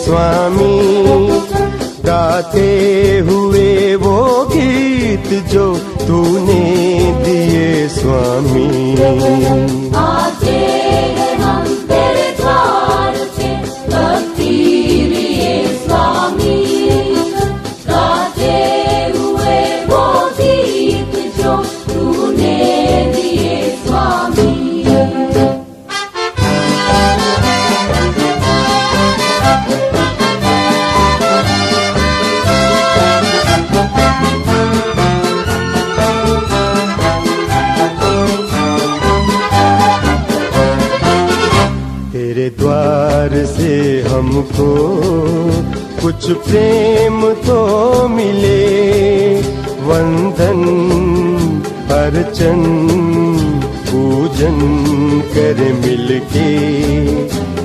स्वामी, गाते हुए वो गीत जो तूने दिए स्वामी। आते हैं हम तेरे द्वार पे भक्ति लिए स्वामी, गाते हुए वो गीत जो तूने दिए स्वामी। तेरे द्वार से हमको कुछ प्रेम तो मिले, वंदन अर्चन पूजन कर मिलके।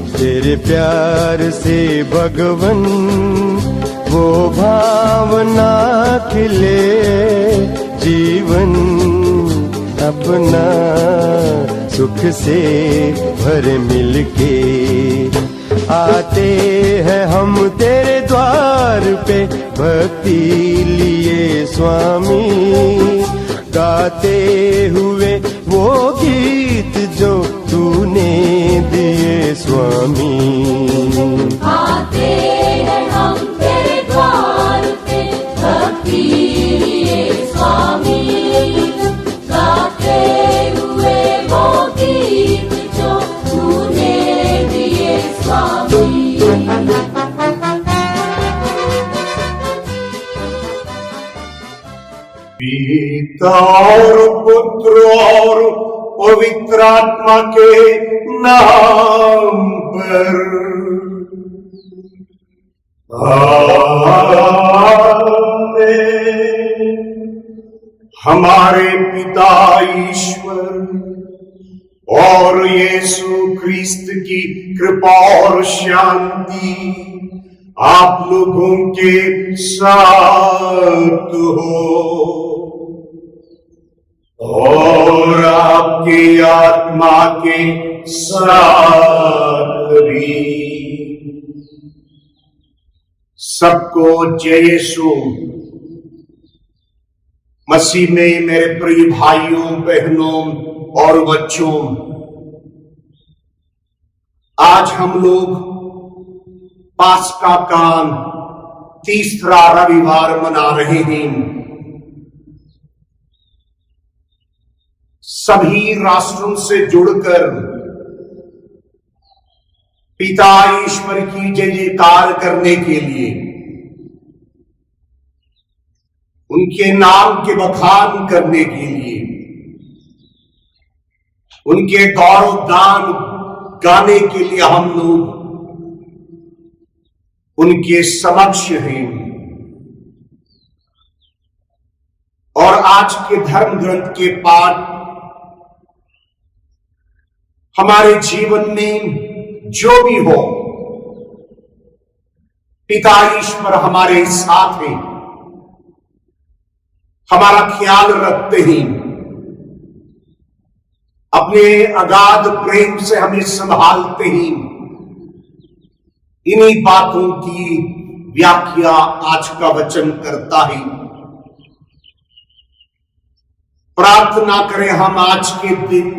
तेरे प्यार से भगवन वो भावना खिले, जीवन अपना सुख से भर मिलके। आते हैं हम तेरे द्वार पे भक्ति लिए स्वामी, गाते हुए वो गीत जो तूने दिए स्वामी। आते हैं हम तेरे द्वार पे भक्ति लिए स्वामी, गाते हुए वो गीत जो तूने दिए स्वामी। पिता और पुत्र और पवित्र आत्मा के नाम पर आमीन। हमारे पिता ईश्वर और यीशु क्रिस्त की कृपा और शांति आप लोगों के साथ हो और आपकी आत्मा के साथ भी। सबको जय यीशु मसीह में मेरे प्रिय भाइयों बहनों और बच्चों, आज हम लोग पास्का का तीसरा रविवार मना रहे हैं। सभी राष्ट्रों से जुड़कर पिता ईश्वर की जय जयकार करने के लिए, उनके नाम के बखान करने के लिए, उनके गौरव गान गाने के लिए हम लोग उनके समक्ष हैं। और आज के धर्म ग्रंथ के पाठ हमारे जीवन में जो भी हो, पिता ईश्वर हमारे साथ हैं, हमारा ख्याल रखते हैं, अपने अगाध प्रेम से हमें संभालते हैं। इन्हीं बातों की व्याख्या आज का वचन करता है। प्रार्थना करें हम आज के दिन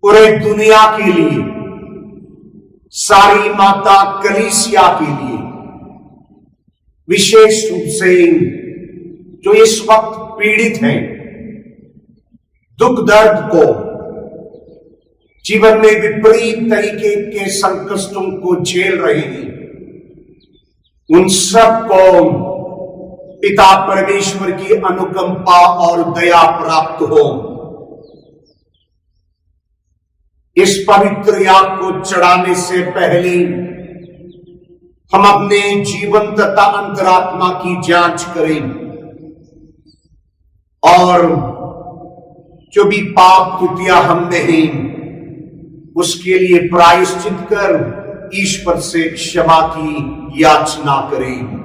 पूरे दुनिया के लिए, सारी माता कलीसिया के लिए, विशेष रूप से जो इस वक्त पीड़ित हैं, दुख दर्द को, जीवन में विपरीत तरीके के संकटों को झेल रहे हैं, उन सब को पिता परमेश्वर की अनुकंपा और दया प्राप्त हो। इस पवित्र याग को चढ़ाने से पहले हम अपने जीवन तथा अंतरात्मा की जांच करें और जो भी पाप कृतियां हमने हैं उसके लिए प्रायश्चित कर ईश्वर से क्षमा की याचना करें।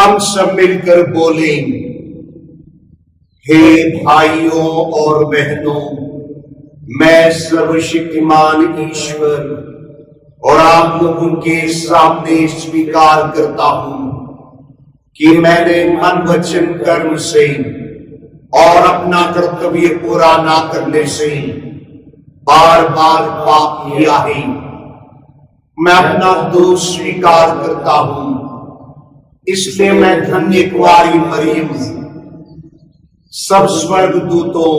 हम सब मिलकर बोलें, हे भाइयों और बहनों, मैं सर्वशक्तिमान ईश्वर और आप लोगों के सामने स्वीकार करता हूं कि मैंने मन वचन कर्म से और अपना कर्तव्य पूरा ना करने से बार बार पाप किया है। मैं अपना दोष स्वीकार करता हूं, इसलिए मैं धन्य कुंवारी मरियम, सब स्वर्गदूतों,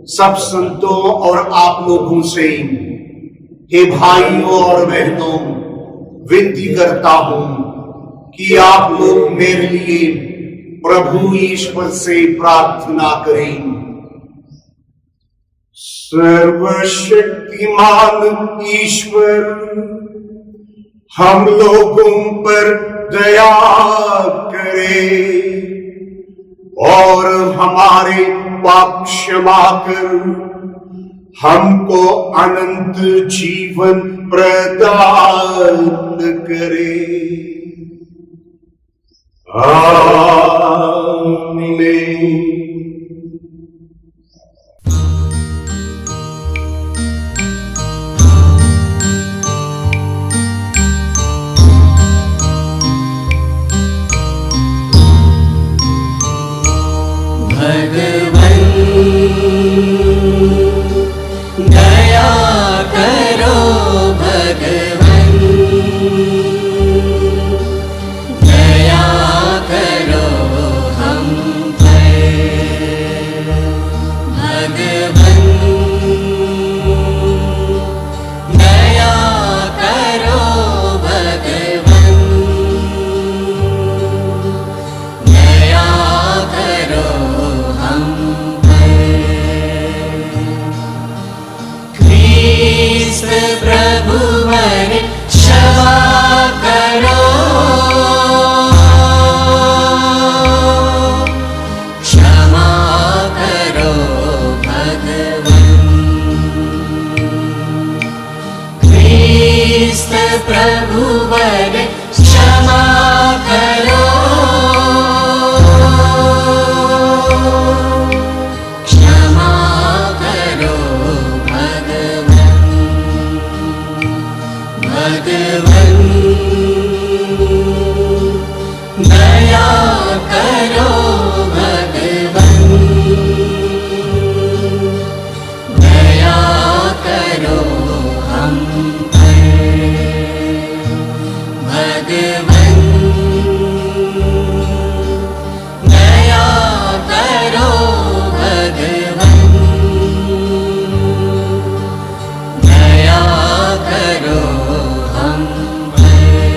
सब संतों और आप लोगों से, हे भाइयों और बहनों, विनती करता हूं कि आप लोग मेरे लिए प्रभु ईश्वर से प्रार्थना करें। सर्वशक्तिमान ईश्वर हम लोगों पर दया करे और हमारे पाप क्षमा कर हमको अनंत जीवन प्रदान करे। आमीन। दया करो भगवन, दया करो हम पर भगवन, दया करो भगवन, दया करो हम प्रभु मरे क्षमा करो, क्षमा करो भगवन, क्रिस्त प्रभु मरे क्षमा करो, क्षमा करो भगवन, दया करो भगवन, दया करो हम पर भगवन, दया करो भगवन, दया करो हम पर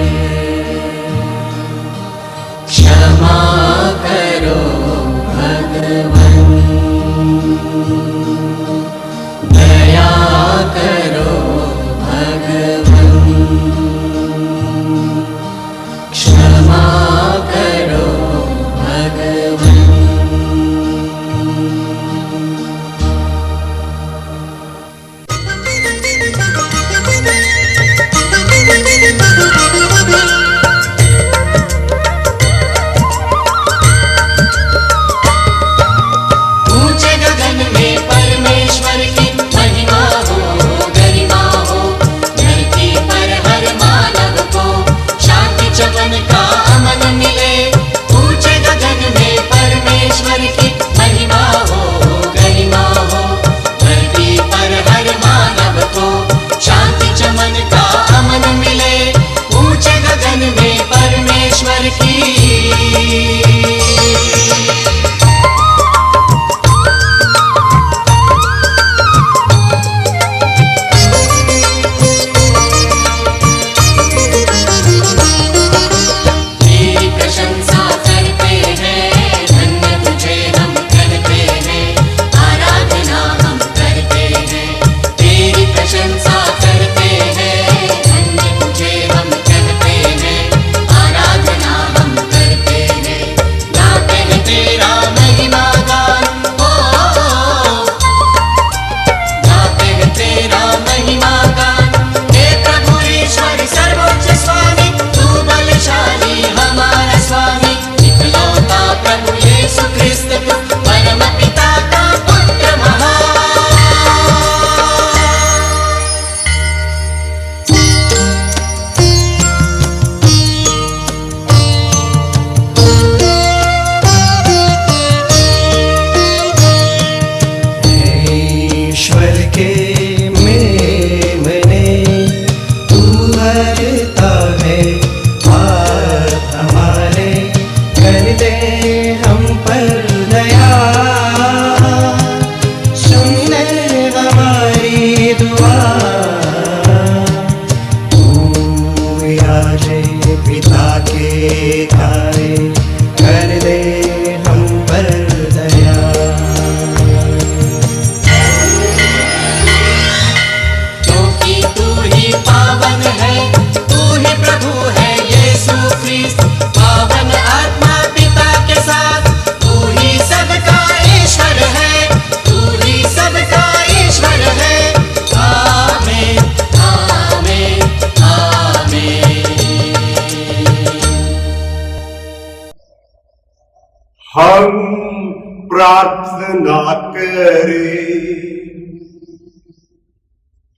प्रार्थना करे।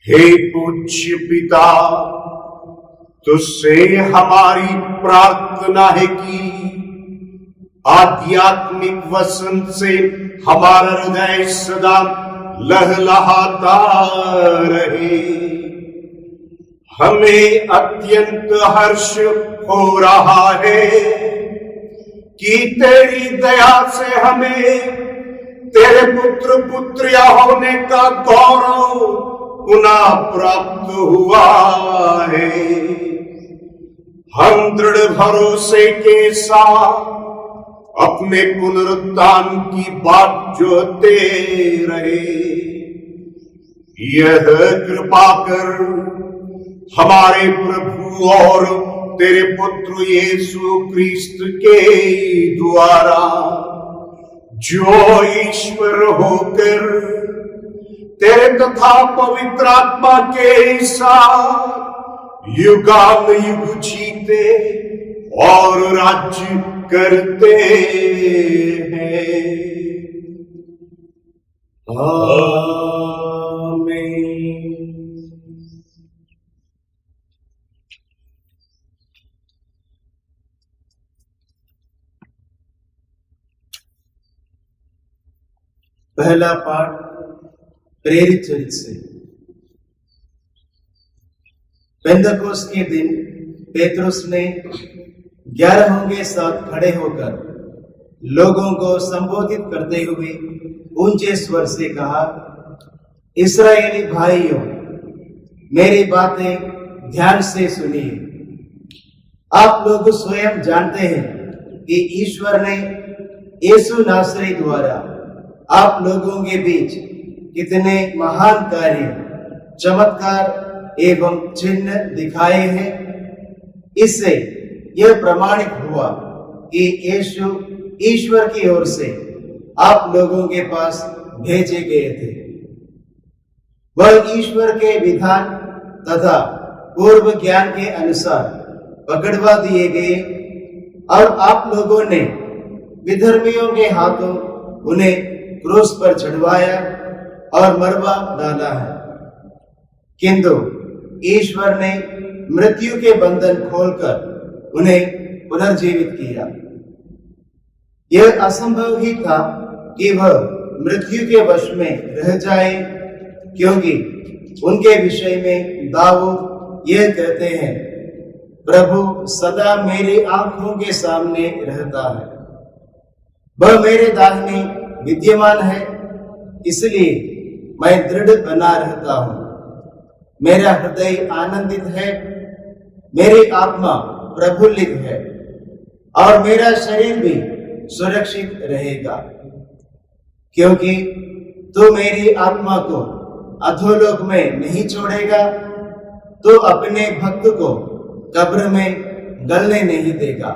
हे पूज्य पिता, तुझसे हमारी प्रार्थना है कि आध्यात्मिक वसंत से हमारा हृदय सदा लहलहाता रहे। हमें अत्यंत हर्ष हो रहा है कि तेरी दया से हमें तेरे पुत्र पुत्रिया होने का गौरव पुनः प्राप्त हुआ है। हम दृढ़ भरोसे के साथ अपने पुनरुत्थान की बात जोते रहे। यह कृपा कर हमारे प्रभु और तेरे पुत्र यीशु क्रिस्त के द्वारा, जो ईश्वर होकर तेरे तथा पवित्र आत्मा के साथ युगान युग जीते और राज्य करते हैं। आमीन। पहला पाठ प्रेरित चरित्र से। पेंतकोस्त के दिन पेतरुस ने 11 के साथ खड़े होकर लोगों को संबोधित करते हुए ऊंचे स्वर से कहा, इस्राएली भाइयों, मेरी बातें ध्यान से सुनिए। आप लोग स्वयं जानते हैं कि ईश्वर ने यीशु नासरी द्वारा आप लोगों के बीच कितने महान कार्य, चमत्कार एवं चिन्ह दिखाए हैं। इससे यह प्रमाणित हुआ कि यीशु ईश्वर की ओर से आप लोगों के पास भेजे गए थे। वह ईश्वर के विधान तथा पूर्व ज्ञान के अनुसार पकड़वा दिए गए और आप लोगों ने विधर्मियों के हाथों उन्हें क्रूस पर चढ़वाया और मरवा डाला है। किंतु ईश्वर ने मृत्यु के बंधन खोलकर उन्हें पुनर्जीवित किया। यह असंभव ही था कि वह मृत्यु के वश में रह जाए, क्योंकि उनके विषय में दाऊद यह कहते हैं, प्रभु सदा मेरी आंखों के सामने रहता है, वह मेरे दाहिने विद्यमान है, इसलिए मैं दृढ़ बना रहता हूं। मेरा हृदय आनंदित है, मेरी आत्मा प्रफुल्लित है और मेरा शरीर भी सुरक्षित रहेगा, क्योंकि तू मेरी आत्मा को अधोलोक में नहीं छोड़ेगा, तो अपने भक्त को कब्र में गलने नहीं देगा।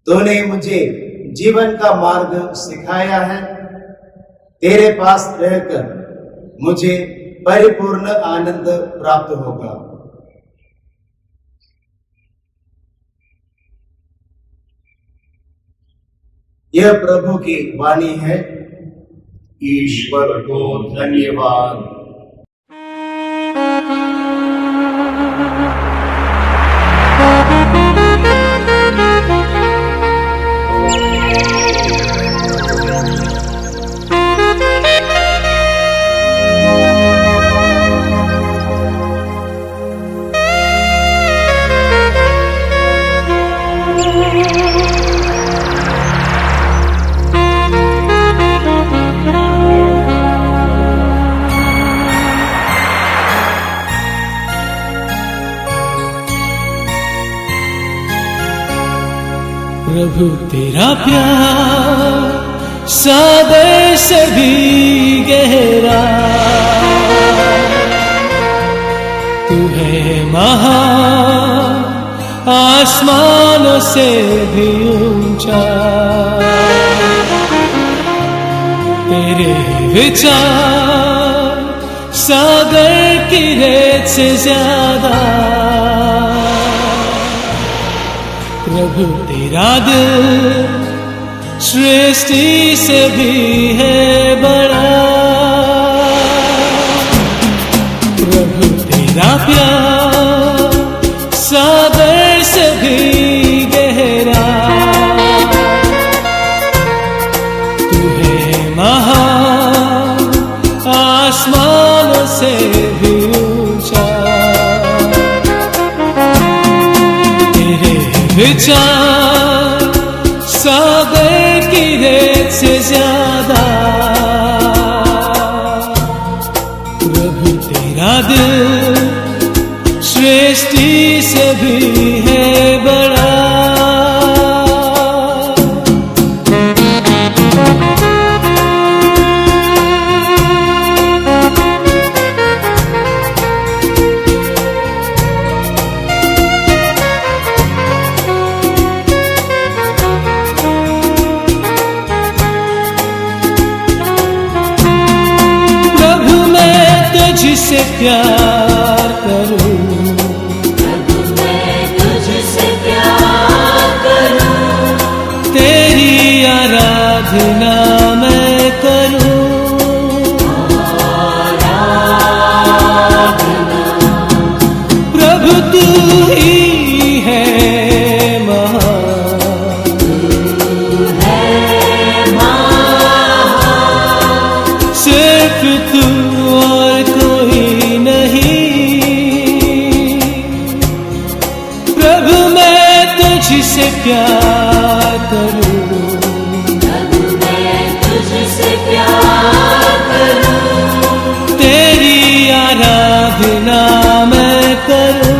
तूने मुझे जीवन का मार्ग सिखाया है, तेरे पास रहकर मुझे परिपूर्ण आनंद प्राप्त होगा। यह प्रभु की वाणी है। ईश्वर को धन्यवाद। प्रभु तेरा प्यार सादे से भी गहरा, तू है महान आसमानों से भी ऊंचा, तेरे विचार सागर की रेत से ज्यादा। प्रभु तेरा दिल सृष्टि से भी है बड़ा। प्रभु तेरा प्यार सागर से भी गहरा। तू है महान आसमानों से भी ऊंचा। तेरे विचार सागर की रेत से ज्यादा। प्रभु तेरा दिल सृष्टि से भी है बड़ा। तुझसे प्यार करूं, प्रभु मैं तुझसे प्यार करूं, तेरी आराधना मैं करूं। प्रभु तू ही है महान, सिर्फ तू और कोई नहीं। प्रभु मैं तुझसे प्यार करूं, प्रभु मैं तुझसे प्यार करूं, तेरी आराधना मैं करूं।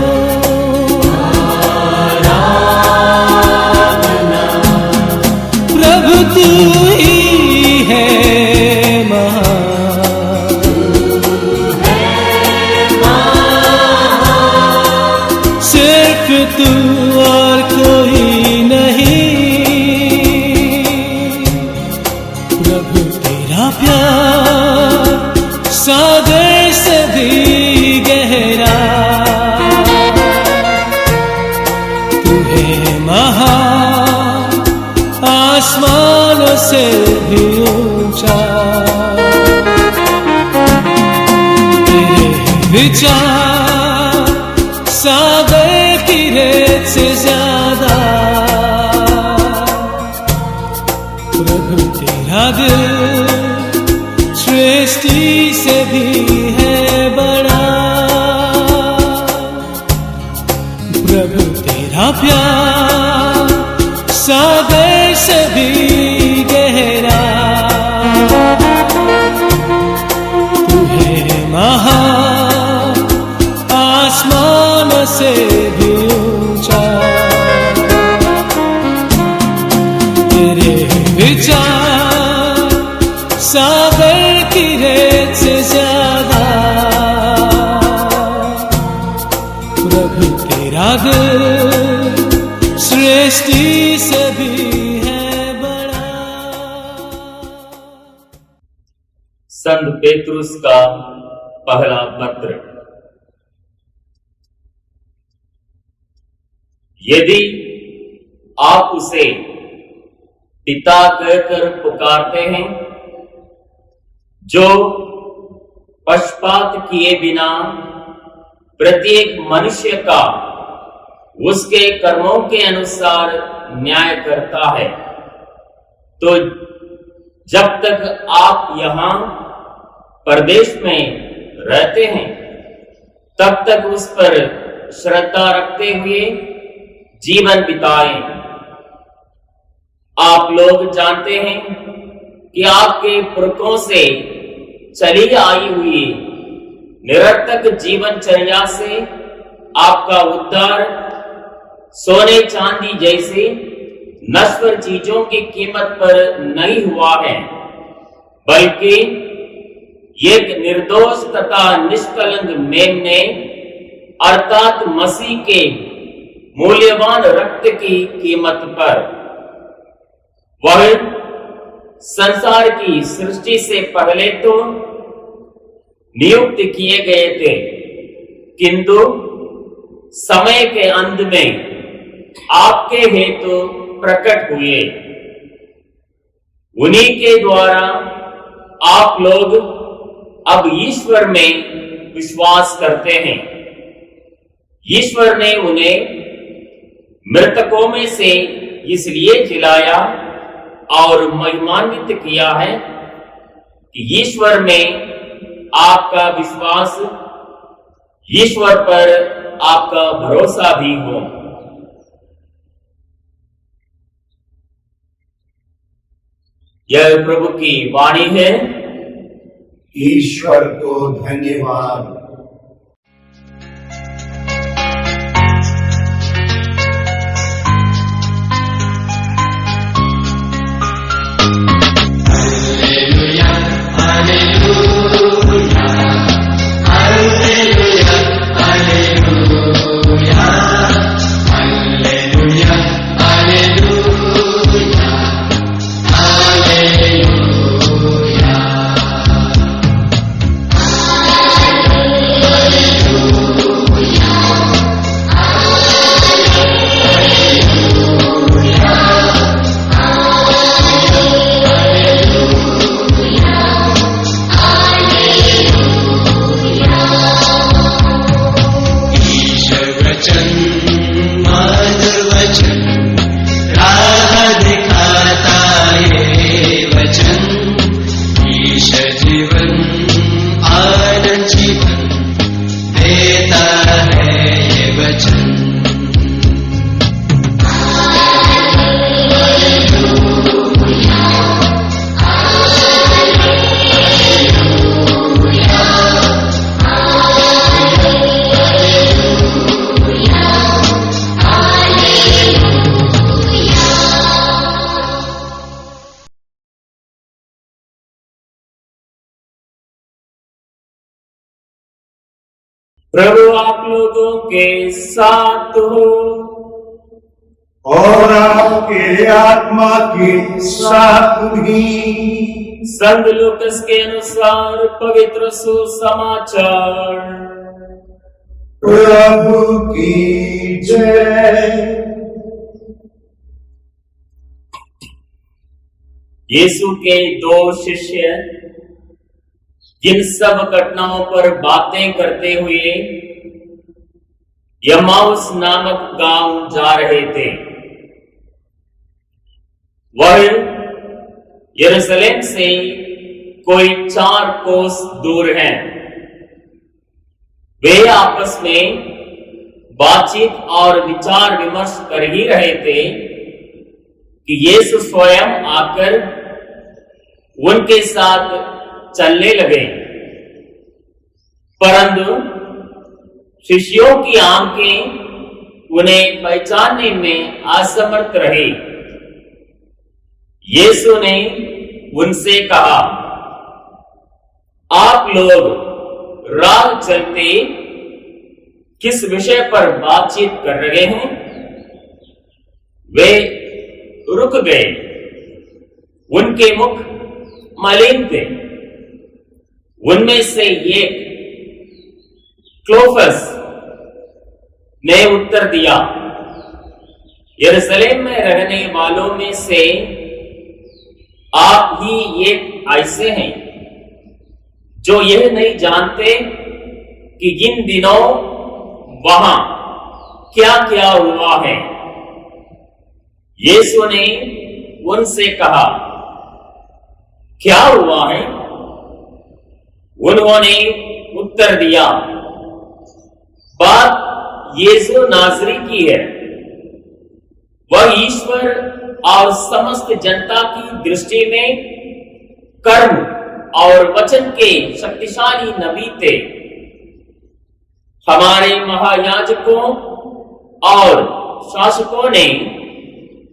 प्रभु तू ही है महान, सिर्फ तू और कोई नहीं। प्रभु तेरा प्यार सागर से भी गहरा। तू है महान आसमानों से भी ऊंचा। तेरे विचार सागर की रेत से ज्यादा। प्रभु तेरा दिल सृष्टि से भी है बड़ा। प्रभु तेरा प्यार सागर से भी गहरा। तू है महान आसमानों से भी ऊंचा। तेरे विचार सागर की रेत से ज्यादा। प्रभु तेरा दिल सृष्टि से भी है बड़ा। संत पेतरुस का पहला पत्र। यदि आप उसे पिता कहकर पुकारते हैं, जो पक्षपात किए बिना प्रत्येक मनुष्य का उसके कर्मों के अनुसार न्याय करता है, तो जब तक आप यहां परदेश में रहते हैं, तब तक उस पर श्रद्धा रखते हुए जीवन बिताएं। आप लोग जानते हैं कि आपके पुरखों से चली आई हुई निरर्थक जीवनचर्या से आपका उद्धार सोने चांदी जैसे नश्वर चीजों की कीमत पर नहीं हुआ है, बल्कि एक निर्दोष तथा निष्कलंक मेमने अर्थात मसीह के मूल्यवान रक्त की कीमत पर। वह संसार की सृष्टि से पहले तो नियुक्त किए गए थे, किंतु समय के अंत में आपके हेतु प्रकट हुए। उन्हीं के द्वारा आप लोग अब ईश्वर में विश्वास करते हैं। ईश्वर ने उन्हें मृतकों में से इसलिए जिलाया और महिमान्वित किया है कि ईश्वर में आपका विश्वास, ईश्वर पर आपका भरोसा भी हो। यह प्रभु की वाणी है। ईश्वर को धन्यवाद। प्रभु आप लोगों के साथ हो और आपके आत्मा के साथ भी। संत लूकस के अनुसार पवित्र सुसमाचार। प्रभु की जय। यीशु के दो शिष्य जिन सब घटनाओं पर बातें करते हुए यम्माउस नामक गांव जा रहे थे, वह यरूशलेम से कोई 4 कोस दूर है। वे आपस में बातचीत और विचार विमर्श कर ही रहे थे कि यीशु स्वयं आकर उनके साथ चलने लगे, परंतु शिष्यों की आंखें उन्हें पहचानने में असमर्थ रही। यीशु ने उनसे कहा, आप लोग राह चलते किस विषय पर बातचीत कर रहे हैं? वे रुक गए, उनके मुख मलिन थे। उनमें से एक क्लोफस ने उत्तर दिया, यरूशलेम में रहने वालों में से आप ही एक ऐसे हैं जो यह नहीं जानते कि इन दिनों वहां क्या क्या हुआ है। यीशु ने उनसे कहा, क्या हुआ है? उन्होंने उत्तर दिया, बात यीशु नासरी की है। वह ईश्वर और समस्त जनता की दृष्टि में कर्म और वचन के शक्तिशाली नबी थे। हमारे महायाजकों और शासकों ने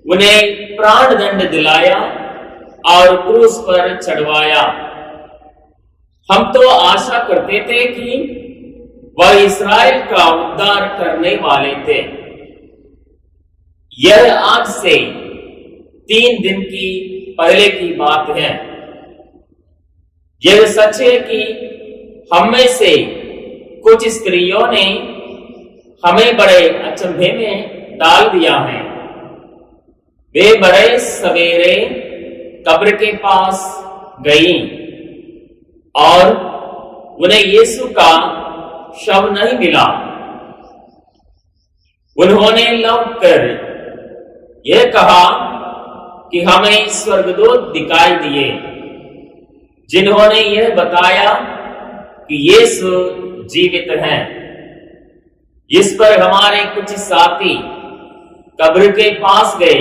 उन्हें प्राण दंड दिलाया और क्रूस पर चढ़वाया। हम तो आशा करते थे कि वह इस्राएल का उद्धार करने वाले थे। यह आज से 3 दिन की पहले की बात है। यह सच है कि हम में से कुछ स्त्रियों ने हमें बड़े अचंभे में डाल दिया है। वे बड़े सवेरे कब्र के पास गई और उन्हें यीशु का शव नहीं मिला। उन्होंने लौटकर यह कहा कि हमें स्वर्गदूत दिखाई दिए, जिन्होंने यह बताया कि यीशु जीवित हैं। इस पर हमारे कुछ साथी कब्र के पास गए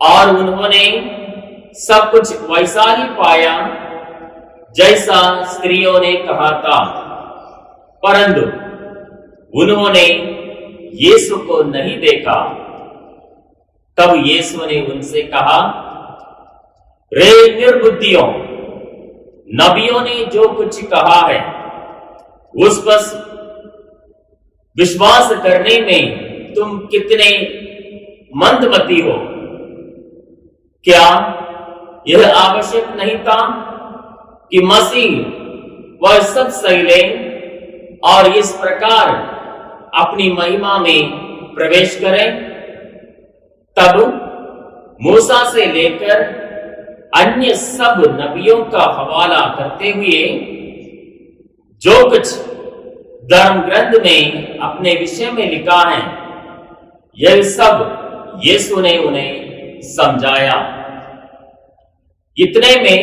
और उन्होंने सब कुछ वैसा ही पाया जैसा स्त्रियों ने कहा था, परंतु उन्होंने यीशु को नहीं देखा। तब यीशु ने उनसे कहा, रे निर्बुद्धियों, नबियों ने जो कुछ कहा है उस पर विश्वास करने में तुम कितने मंदमती हो। क्या यह आवश्यक नहीं था कि मसीह वह सब सह ले और इस प्रकार अपनी महिमा में प्रवेश करें? तब मूसा से लेकर अन्य सब नबियों का हवाला करते हुए जो कुछ धर्म ग्रंथ में अपने विषय में लिखा है, यह सब यीशु ने उन्हें समझाया। इतने में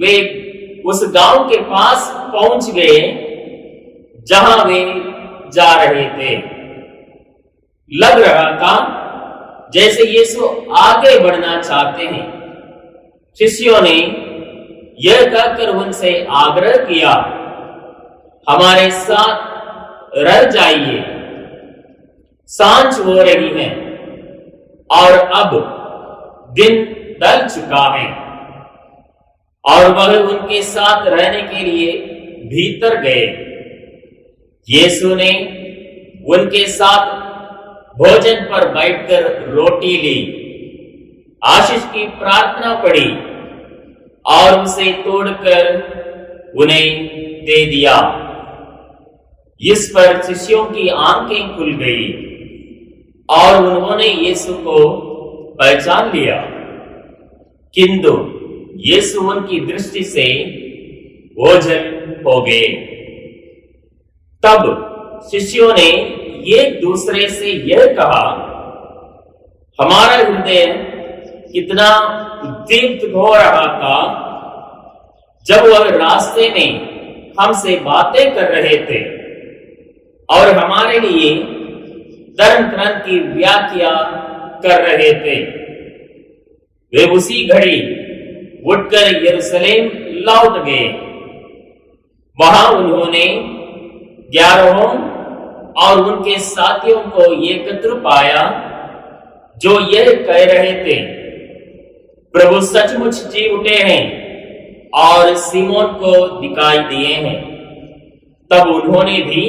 वे उस गांव के पास पहुंच गए जहां वे जा रहे थे। लग रहा था जैसे यीशु आगे बढ़ना चाहते हैं। शिष्यों ने यह कहकर उनसे आग्रह किया, हमारे साथ रह जाइए, सांझ हो रही है और अब दिन ढल चुका है। और वह उनके साथ रहने के लिए भीतर गए। यीशु ने उनके साथ भोजन पर बैठकर रोटी ली, आशीष की प्रार्थना पढ़ी और उसे तोड़कर उन्हें दे दिया। इस पर शिष्यों की आंखें खुल गई और उन्होंने यीशु को पहचान लिया, किंतु यीशु उनकी दृष्टि से ओझल हो गए। तब शिष्यों ने एक दूसरे से यह कहा, हमारा हृदय कितना उद्दीप्त हो रहा था जब वह रास्ते में हमसे बातें कर रहे थे और हमारे लिए धर्म ग्रंथ की व्याख्या कर रहे थे। वे उसी घड़ी उठकर यरूशलेम लौट गए। वहां उन्होंने 11 और उनके साथियों को एकत्र पाया जो यह कह रहे थे, प्रभु सचमुच जी उठे हैं और सिमोन को दिखाई दिए हैं। तब उन्होंने भी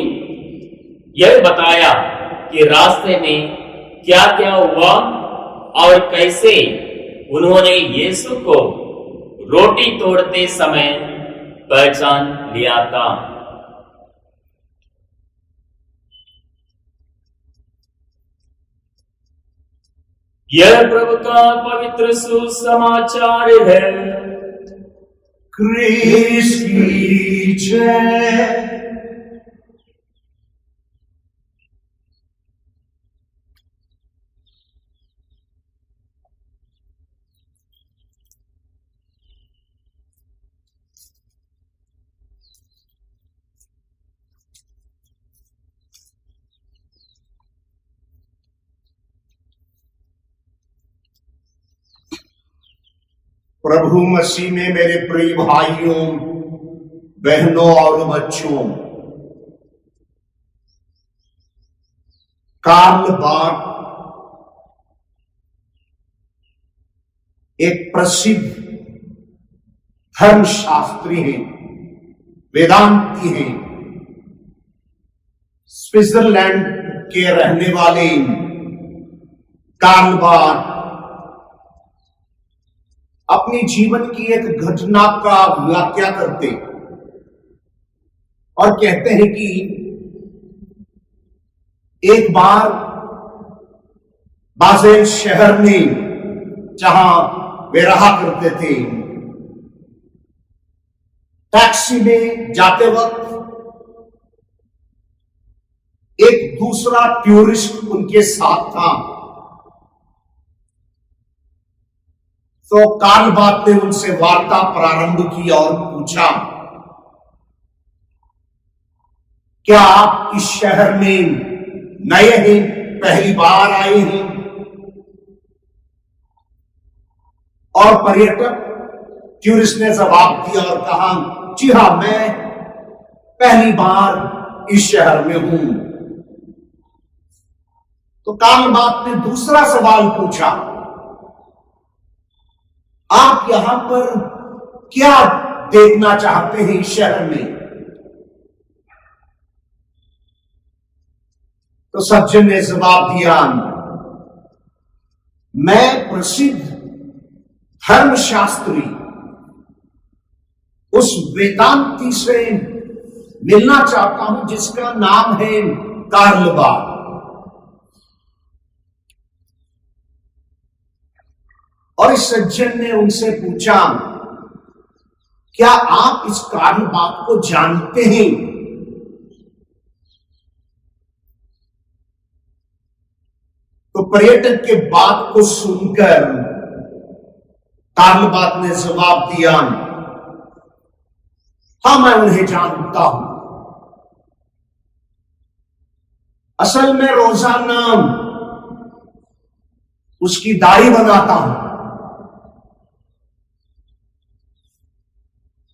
यह बताया कि रास्ते में क्या क्या हुआ और कैसे उन्होंने यीशु को रोटी तोड़ते समय पहचान लिया था। यह प्रभु का पवित्र सुसमाचार है। क्रिस की जय। प्रभु मसीह में मेरे प्रिय भाइयों, बहनों और बच्चों, कार्ल बार्थ एक प्रसिद्ध धर्मशास्त्री हैं, वेदांती हैं। स्विट्जरलैंड के रहने वाले कार्ल बार्थ अपनी जीवन की एक घटना का व्याख्या करते और कहते हैं कि एक बार बाजेल शहर में, जहां वे रहा करते थे। टैक्सी में जाते वक्त एक दूसरा टूरिस्ट उनके साथ था। तो कालबात ने उनसे वार्ता प्रारंभ की और पूछा, क्या आप इस शहर में नए हैं, पहली बार आए हैं? और पर्यटक टूरिस्ट ने जवाब दिया और कहा, जी हां, मैं पहली बार इस शहर में हूं। तो कालबात ने दूसरा सवाल पूछा, आप यहां पर क्या देखना चाहते हैं इस शहर में? तो सज्जन ने जवाब दिया, मैं प्रसिद्ध धर्मशास्त्री उस वेदांती से मिलना चाहता हूं जिसका नाम है कार्ल बार्थ। और इस सज्जन ने उनसे पूछा, क्या आप इस कार्ल बार्थ को जानते हैं? तो पर्यटक के बात को सुनकर कार्ल बार्थ ने जवाब दिया, हां, मैं उन्हें जानता हूं। असल में रोजाना उसकी दाढ़ी बनाता हूं,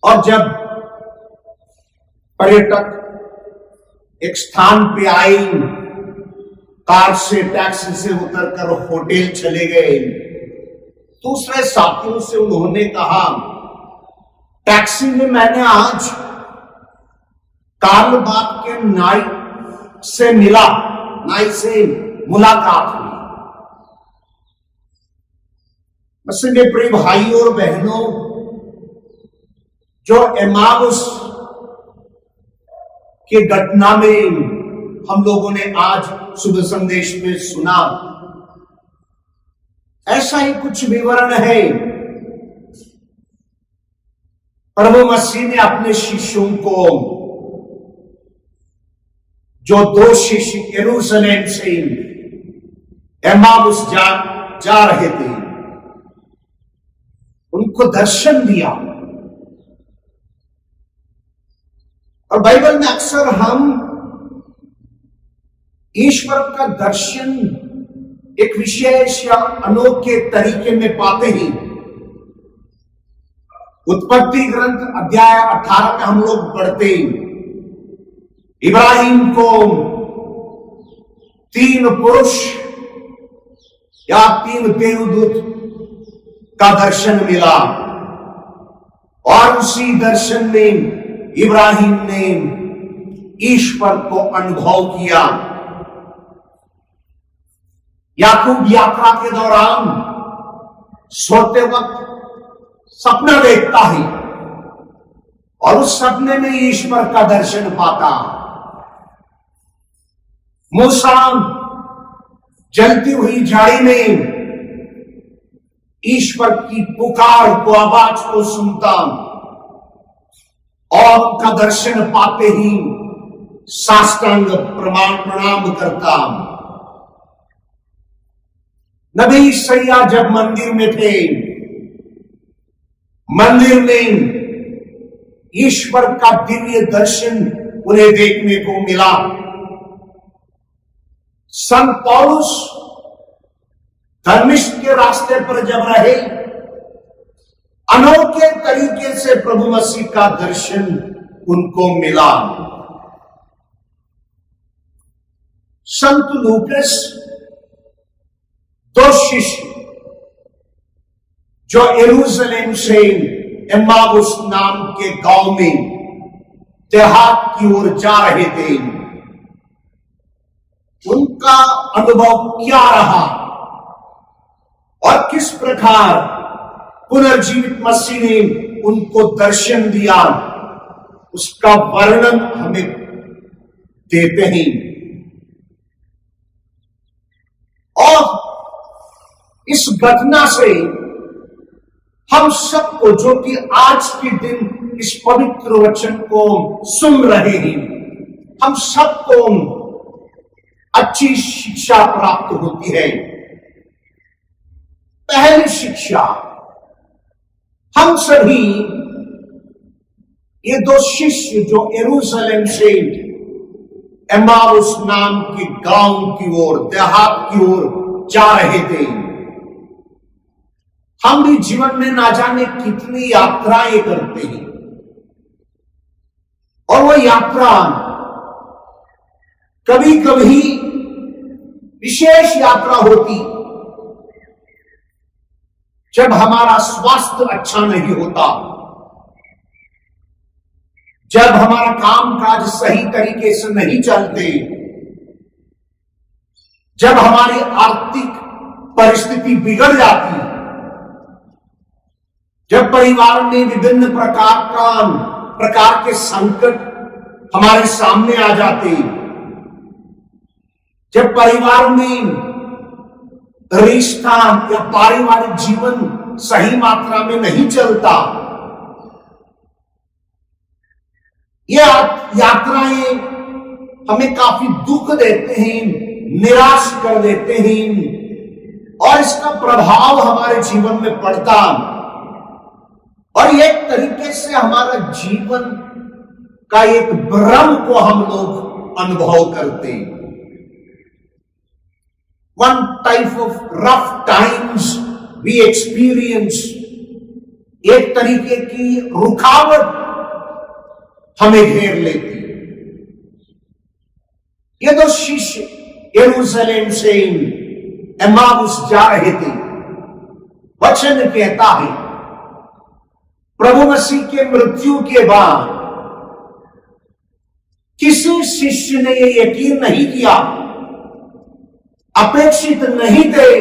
और जब पर्यटक एक स्थान पे आए, कार से टैक्सी से उतरकर होटल चले गए, दूसरे साथियों से उन्होंने कहा, टैक्सी में मैंने आज कार्ल बार्थ के नाई से मिला, नाई से मुलाकात हुई। बस मेरे प्रिय भाइयों और बहनों, जो एमाउस की घटना में हम लोगों ने आज सुबह संदेश में सुना, ऐसा ही कुछ विवरण है। प्रभु मसीह ने अपने शिष्यों को, जो दो शिष्य यरूशलेम से एमाउस जा रहे थे, उनको दर्शन दिया। और बाइबल में अक्सर हम ईश्वर का दर्शन एक विशेष या अनोखे तरीके में पाते हैं। उत्पत्ति ग्रंथ अध्याय 18 में हम लोग पढ़ते हैं, इब्राहिम को 3 पुरुष या 3 देवदूत का दर्शन मिला, और उसी दर्शन में इब्राहिम ने ईश्वर को अनुभव किया। याकूब यात्रा के दौरान सोते वक्त सपना देखता है, और उस सपने में ईश्वर का दर्शन पाता। मूसा जलती हुई झाड़ी में ईश्वर की पुकार को, आवाज को सुनता, और उनका दर्शन पाते ही साष्टांग प्रणाम करता। नबी ईसाइया जब मंदिर में थे, मंदिर में ईश्वर का दिव्य दर्शन उन्हें देखने को मिला। संत पौलुस धर्मिष्ठ के रास्ते पर जब रहे, अनोखे तरीके से प्रभु मसीह का दर्शन उनको मिला। संत लूकास 2 शिष्य जो यरूशलेम से एम्माउस नाम के गांव में देहात की ओर जा रहे थे, उनका अनुभव क्या रहा और किस प्रकार पुनर्जीवित मसीह ने उनको दर्शन दिया, उसका वर्णन हमें देते हैं। और इस घटना से हम सबको जो कि आज के दिन इस पवित्र वचन को सुन रहे हैं, हम सबको अच्छी शिक्षा प्राप्त होती है। पहली शिक्षा, हम सभी ये दो शिष्य जो यरूशलेम से एमाउस नाम के गांव की ओर, देहात की ओर जा रहे थे। हम भी जीवन में ना जाने कितनी यात्राएं करते हैं, और वो यात्रा कभी कभी विशेष यात्रा होती जब हमारा स्वास्थ्य अच्छा नहीं होता, जब हमारा काम काज सही तरीके से नहीं चलते, जब हमारी आर्थिक परिस्थिति बिगड़ जाती, जब परिवार में विभिन्न प्रकार के संकट हमारे सामने आ जाते, जब परिवार में रिश्ता या पारिवारिक जीवन सही मात्रा में नहीं चलता, ये यात्राएं हमें काफी दुख देते हैं, निराश कर देते हैं, और इसका प्रभाव हमारे जीवन में पड़ता, और एक तरीके से हमारा जीवन का एक भ्रम को हम लोग अनुभव करते हैं। One type of rough times we experience, एक तरीके की रुकावट हमें घेर लेती। ये दो शिष्य यरूशलेम से एमाउस जा रहे थे। वचन कहता है, प्रभु मसीह के मृत्यु के बाद किसी शिष्य ने ये यकीन नहीं किया, अपेक्षित नहीं थे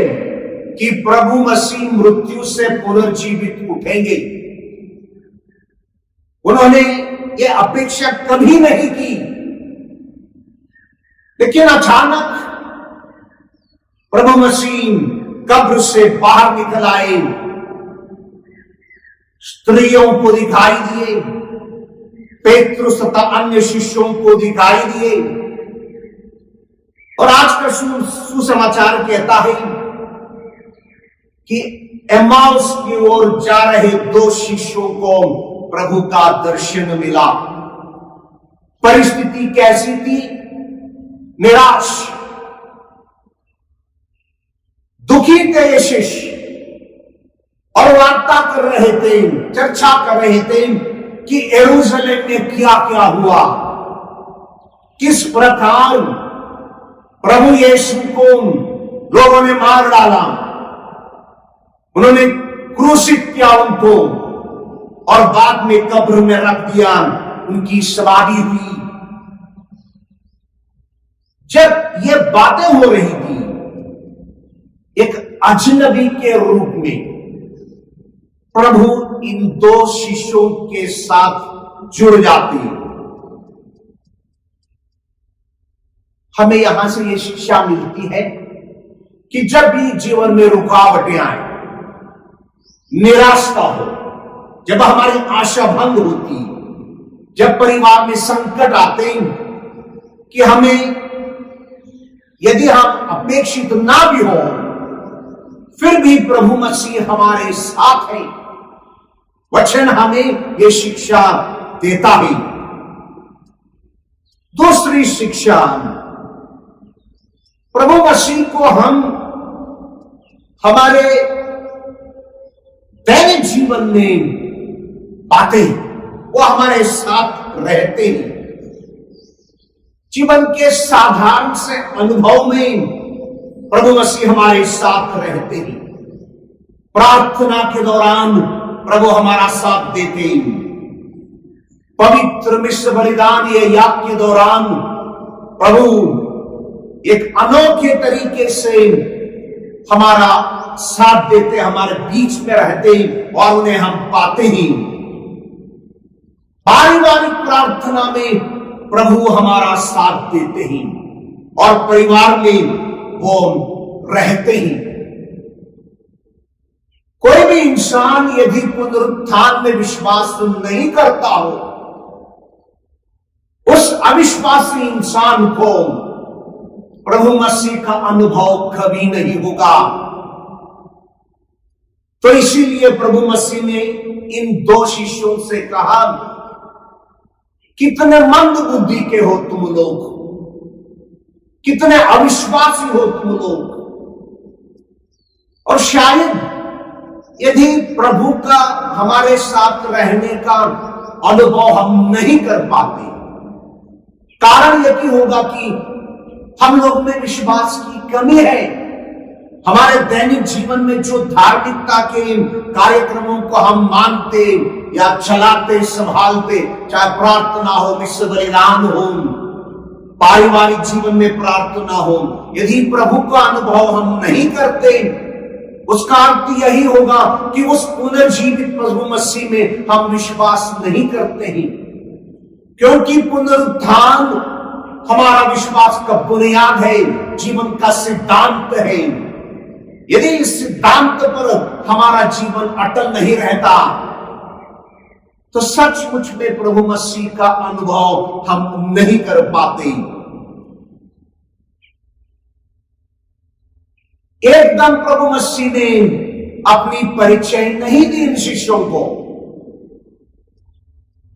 कि प्रभु मसीह मृत्यु से पुनर्जीवित उठेंगे। उन्होंने ये अपेक्षा कभी नहीं की, लेकिन अचानक प्रभु मसीह कब्र से बाहर निकल आए, स्त्रियों को दिखाई दिए, पेतरुस तथा अन्य शिष्यों को दिखाई दिए, और आज का सुसमाचार कहता है कि एमाउस की ओर जा रहे दो शिष्यों को प्रभु का दर्शन मिला। परिस्थिति कैसी थी? निराश, दुखी थे ये शिष्य, और वार्ता कर रहे थे, चर्चा कर रहे थे कि यरूशलेम में क्या क्या हुआ, किस प्रकार प्रभु यीशु को लोगों ने मार डाला, उन्होंने क्रूसित किया उनको, और बाद में कब्र में रख दिया, उनकी समाधि हुई। जब ये बातें हो रही थी, एक अजनबी के रूप में प्रभु इन दो शिष्यों के साथ जुड़ जाते हैं। हमें यहां से ये शिक्षा मिलती है कि जब भी जीवन में रुकावटें आए, निराशा हो, जब हमारी आशा भंग होती, जब परिवार में संकट आते हैं कि हमें यदि हम अपेक्षित ना भी हो, फिर भी प्रभु मसीह हमारे साथ है। वचन हमें ये शिक्षा देता है। दूसरी शिक्षा, प्रभु मसीह को हम हमारे दैनिक जीवन में पाते हैं, वो हमारे साथ रहते हैं। जीवन के साधारण से अनुभव में प्रभु मसीह हमारे साथ रहते हैं। प्रार्थना के दौरान प्रभु हमारा साथ देते हैं। पवित्र मिश्र बलिदान या याग के दौरान प्रभु एक अनोखे तरीके से हमारा साथ देते, हमारे बीच में रहते हैं और उन्हें हम पाते हैं। पारिवारिक प्रार्थना में प्रभु हमारा साथ देते हैं और परिवार में वो रहते हैं। कोई भी इंसान यदि पुनरुत्थान में विश्वास नहीं करता हो, उस अविश्वासी इंसान को प्रभु मसीह का अनुभव कभी नहीं होगा। तो इसीलिए प्रभु मसीह ने इन दो शिष्यों से कहा, कितने मंद बुद्धि के हो तुम लोग, कितने अविश्वासी हो तुम लोग। और शायद यदि प्रभु का हमारे साथ रहने का अनुभव हम नहीं कर पाते, कारण यही होगा कि हम लोग में विश्वास की कमी है। हमारे दैनिक जीवन में जो धार्मिकता के कार्यक्रमों को हम मानते या चलाते संभालते, चाहे प्रार्थना हो, विश्व बलिदान हो, पारिवारिक जीवन में प्रार्थना हो, यदि प्रभु का अनुभव हम नहीं करते, उसका अर्थ यही होगा कि उस पुनर्जीवित प्रभु मसीह में हम विश्वास नहीं करते हैं। क्योंकि पुनरुत्थान हमारा विश्वास का बुनियाद है, जीवन का सिद्धांत है। यदि इस सिद्धांत पर हमारा जीवन अटल नहीं रहता, तो सचमुच में प्रभु मसीह का अनुभव हम नहीं कर पाते। एकदम प्रभु मसीह ने अपनी परिचय नहीं दी इन शिष्यों को।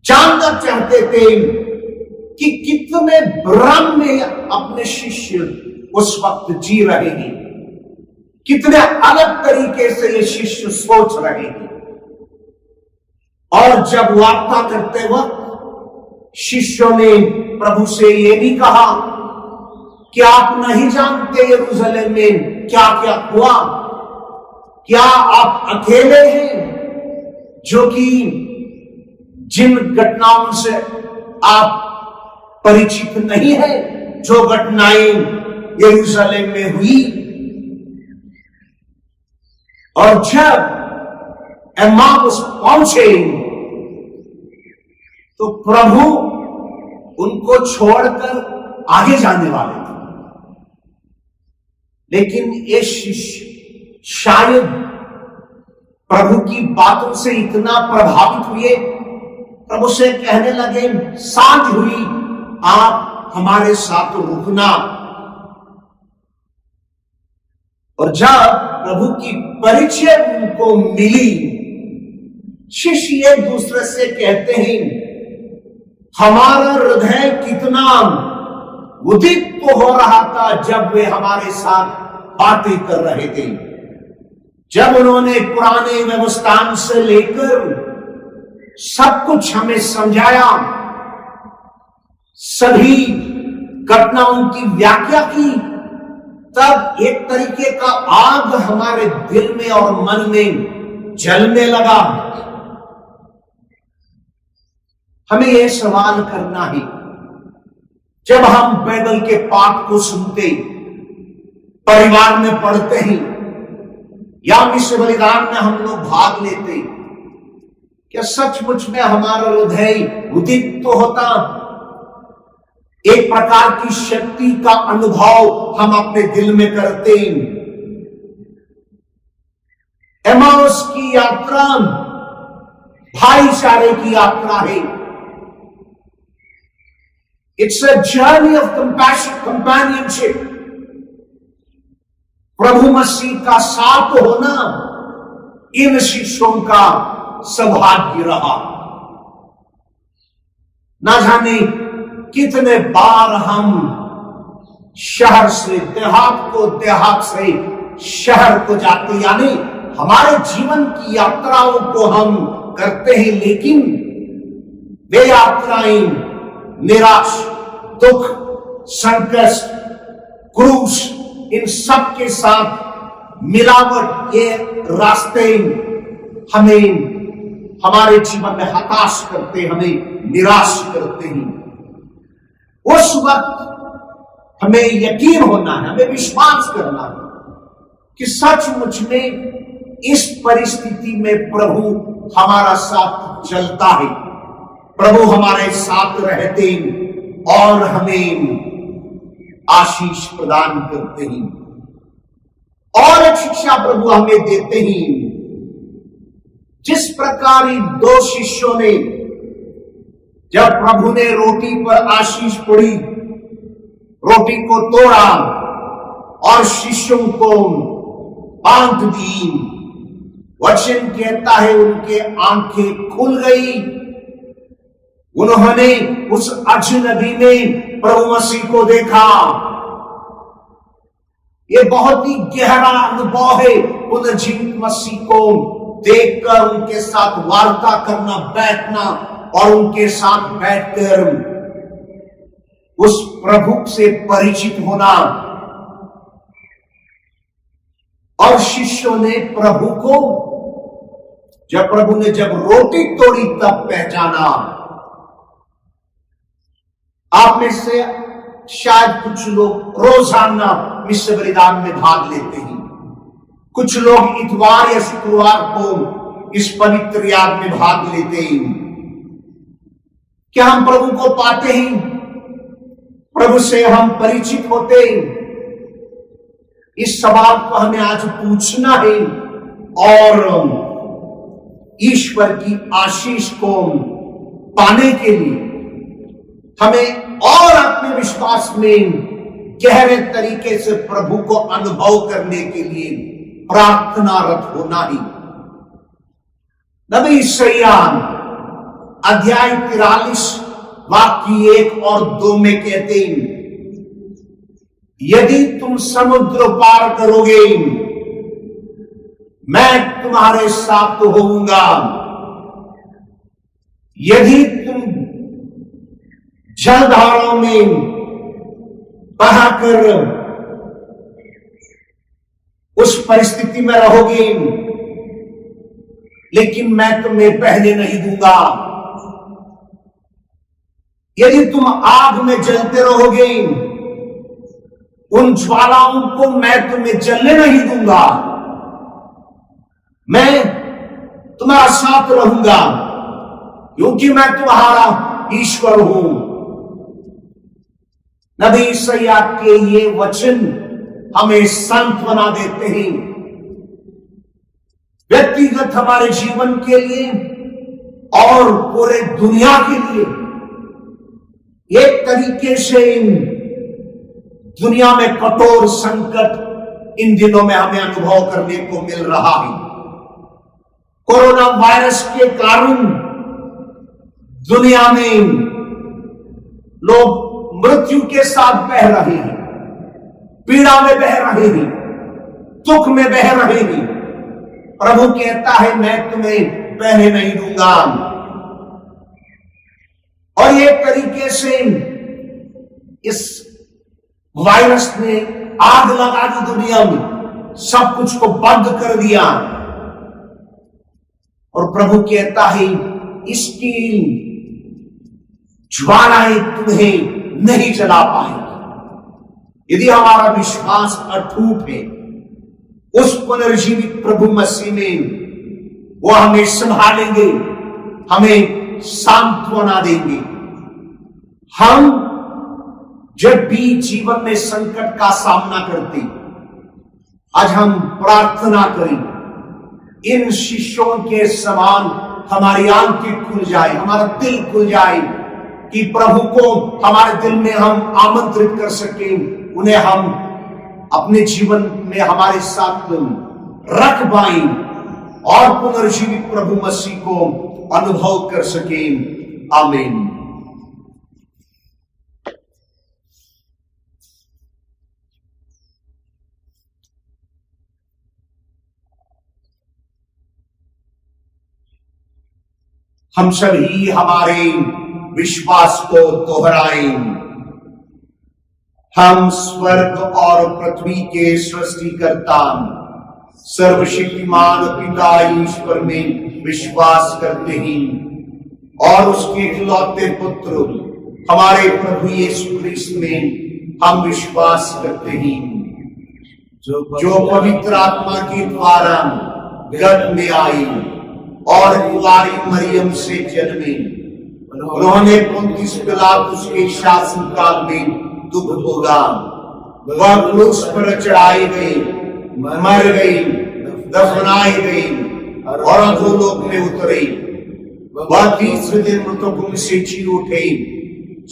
जानना चाहते थे कि कितने भ्रम में अपने शिष्य उस वक्त जी रहे हैं, कितने अलग तरीके से ये शिष्य सोच रहे हैं। और जब वार्ता करते वक्त शिष्यों ने प्रभु से ये भी कहा कि आप नहीं जानते यरूशलेम में क्या क्या हुआ, क्या आप अकेले हैं जो कि जिन घटनाओं से आप परिचित नहीं है, जो घटनाएं यरूशलेम में हुई। और जब एम्माउस पहुंचे तो प्रभु उनको छोड़कर आगे जाने वाले थे, लेकिन ये शिष्य शायद प्रभु की बातों से इतना प्रभावित हुए, प्रभु से कहने लगे, सांझ हुई, आप हमारे साथ रुकना। और जब प्रभु की परिचय उनको मिली, शिष्य एक दूसरे से कहते हैं, हमारा हृदय कितना उदित तो हो रहा था जब वे हमारे साथ बातें कर रहे थे, जब उन्होंने पुराने व्यवस्थान से लेकर सब कुछ हमें समझाया, सभी घटनाओं की व्याख्या की, तब एक तरीके का आग हमारे दिल में और मन में जलने लगा। हमें यह सवाल करना है, जब हम बाइबल के पाठ को सुनते, परिवार में पढ़ते हैं या विश्व बलिदान में हम लोग भाग लेते, क्या सचमुच में हमारा हृदय उदित तो होता? एक प्रकार की शक्ति का अनुभव हम अपने दिल में करते। एम्माउस की यात्रा भाईचारे की यात्रा है। It's a journey of compassion, companionship. प्रभु मसीह का साथ होना इन शिष्यों का सौभाग्य रहा। ना जाने कितने बार हम शहर से देहात को, देहात से शहर को जाते, यानी हमारे जीवन की यात्राओं को हम करते हैं, लेकिन वे यात्राएं निराश, दुख, संकट, क्रूस, इन सब के साथ मिलावट, ये रास्ते हमें हमारे जीवन में हताश करते, हमें निराश करते हैं। उस वक्त हमें यकीन होना है, हमें विश्वास करना है कि सचमुच में इस परिस्थिति में प्रभु हमारा साथ चलता है, प्रभु हमारे साथ रहते हैं और हमें आशीष प्रदान करते हैं। और एक शिक्षा प्रभु हमें देते हैं जिस प्रकार इन दो शिष्यों ने जब प्रभु ने रोटी पर आशीष पड़ी, रोटी को तोड़ा और शिष्यों को बांट दी, वचन कहता है उनके आंखें खुल गई। उन्होंने उस अजनबी में प्रभु मसीह को देखा। ये बहुत ही गहरा अनुभव है पुनर्जीवित मसीह को देखकर उनके साथ वार्ता करना, बैठना और उनके साथ बैठकर उस प्रभु से परिचित होना। और शिष्यों ने प्रभु को प्रभु ने जब रोटी तोड़ी तब पहचाना। आप में से शायद कुछ लोग रोजाना मिस्र बलिदान में भाग लेते हैं, कुछ लोग इतवार या शुक्रवार को इस पवित्र याद में भाग लेते हैं। क्या हम प्रभु को पाते हैं? प्रभु से हम परिचित होते हैं? इस सवाल को हमें आज पूछना है और ईश्वर की आशीष को पाने के लिए हमें और अपने विश्वास में गहरे तरीके से प्रभु को अनुभव करने के लिए प्रार्थनारत होना ही। नबी यशायाह अध्याय 43 वाक्य 1 और 2 में कहते हैं, यदि तुम समुद्र पार करोगे मैं तुम्हारे साथ होऊंगा, यदि तुम जलधाराओं में बहाकर उस परिस्थिति में रहोगे लेकिन मैं तुम्हें बहने नहीं दूंगा, यदि तुम आग में जलते रहोगे उन ज्वालाओं को मैं तुम्हें जलने नहीं दूंगा, मैं तुम्हारा साथ रहूंगा क्योंकि मैं तुम्हारा ईश्वर हूं। नबी यशायाह के ये वचन हमें सांत्वना देते हैं, व्यक्तिगत हमारे जीवन के लिए और पूरे दुनिया के लिए। एक तरीके से दुनिया में कठोर संकट इन दिनों में हमें अनुभव करने को मिल रहा है। कोरोना वायरस के कारण दुनिया में लोग मृत्यु के साथ बह रहे हैं, पीड़ा में बह रहे हैं, दुख में बह रहे हैं। प्रभु कहता है मैं तुम्हें बहने नहीं दूंगा। और एक तरीके से इस वायरस ने आग लगा दी दुनिया में, सब कुछ को बंद कर दिया। और प्रभु कहता है इसकी ज्वालाएं तुम्हें नहीं जला पाएंगी। यदि हमारा विश्वास अटूट है उस पुनर्जीवित प्रभु मसीह में, वो हमें संभालेंगे, हमें सांत्वना देंगे। हम जब भी जीवन में संकट का सामना करते, आज हम प्रार्थना करें इन शिष्यों के समान हमारी आंखें खुल जाए, हमारा दिल खुल जाए कि प्रभु को हमारे दिल में हम आमंत्रित कर सकें, उन्हें हम अपने जीवन में हमारे साथ रख पाएं और पुनर्जीवित प्रभु मसीह को अनुभव कर सकें। आमीन। हम सभी हमारे विश्वास को दोहराएं। हम स्वर्ग और पृथ्वी के सृष्टिकर्ता सर्वशक्तिमान पिता ईश्वर में विश्वास करते हैं और उसके इकलौते पुत्र हमारे प्रभु यीशु ख्रीस्त में हम विश्वास करते हैं, जो पवित्र आत्मा के द्वारा गर्भ में आई और कुंवारी मरियम से जन्मे। उन्होंने पुन्तियुस पिलातुस के शासनकाल में दुख भोगा, वह क्रूस पर चढ़ाई गई, मर गई, दफनाई गई और अधोलोक में उतरे। वह तीसरे दिन मृतकों में से जी उठे,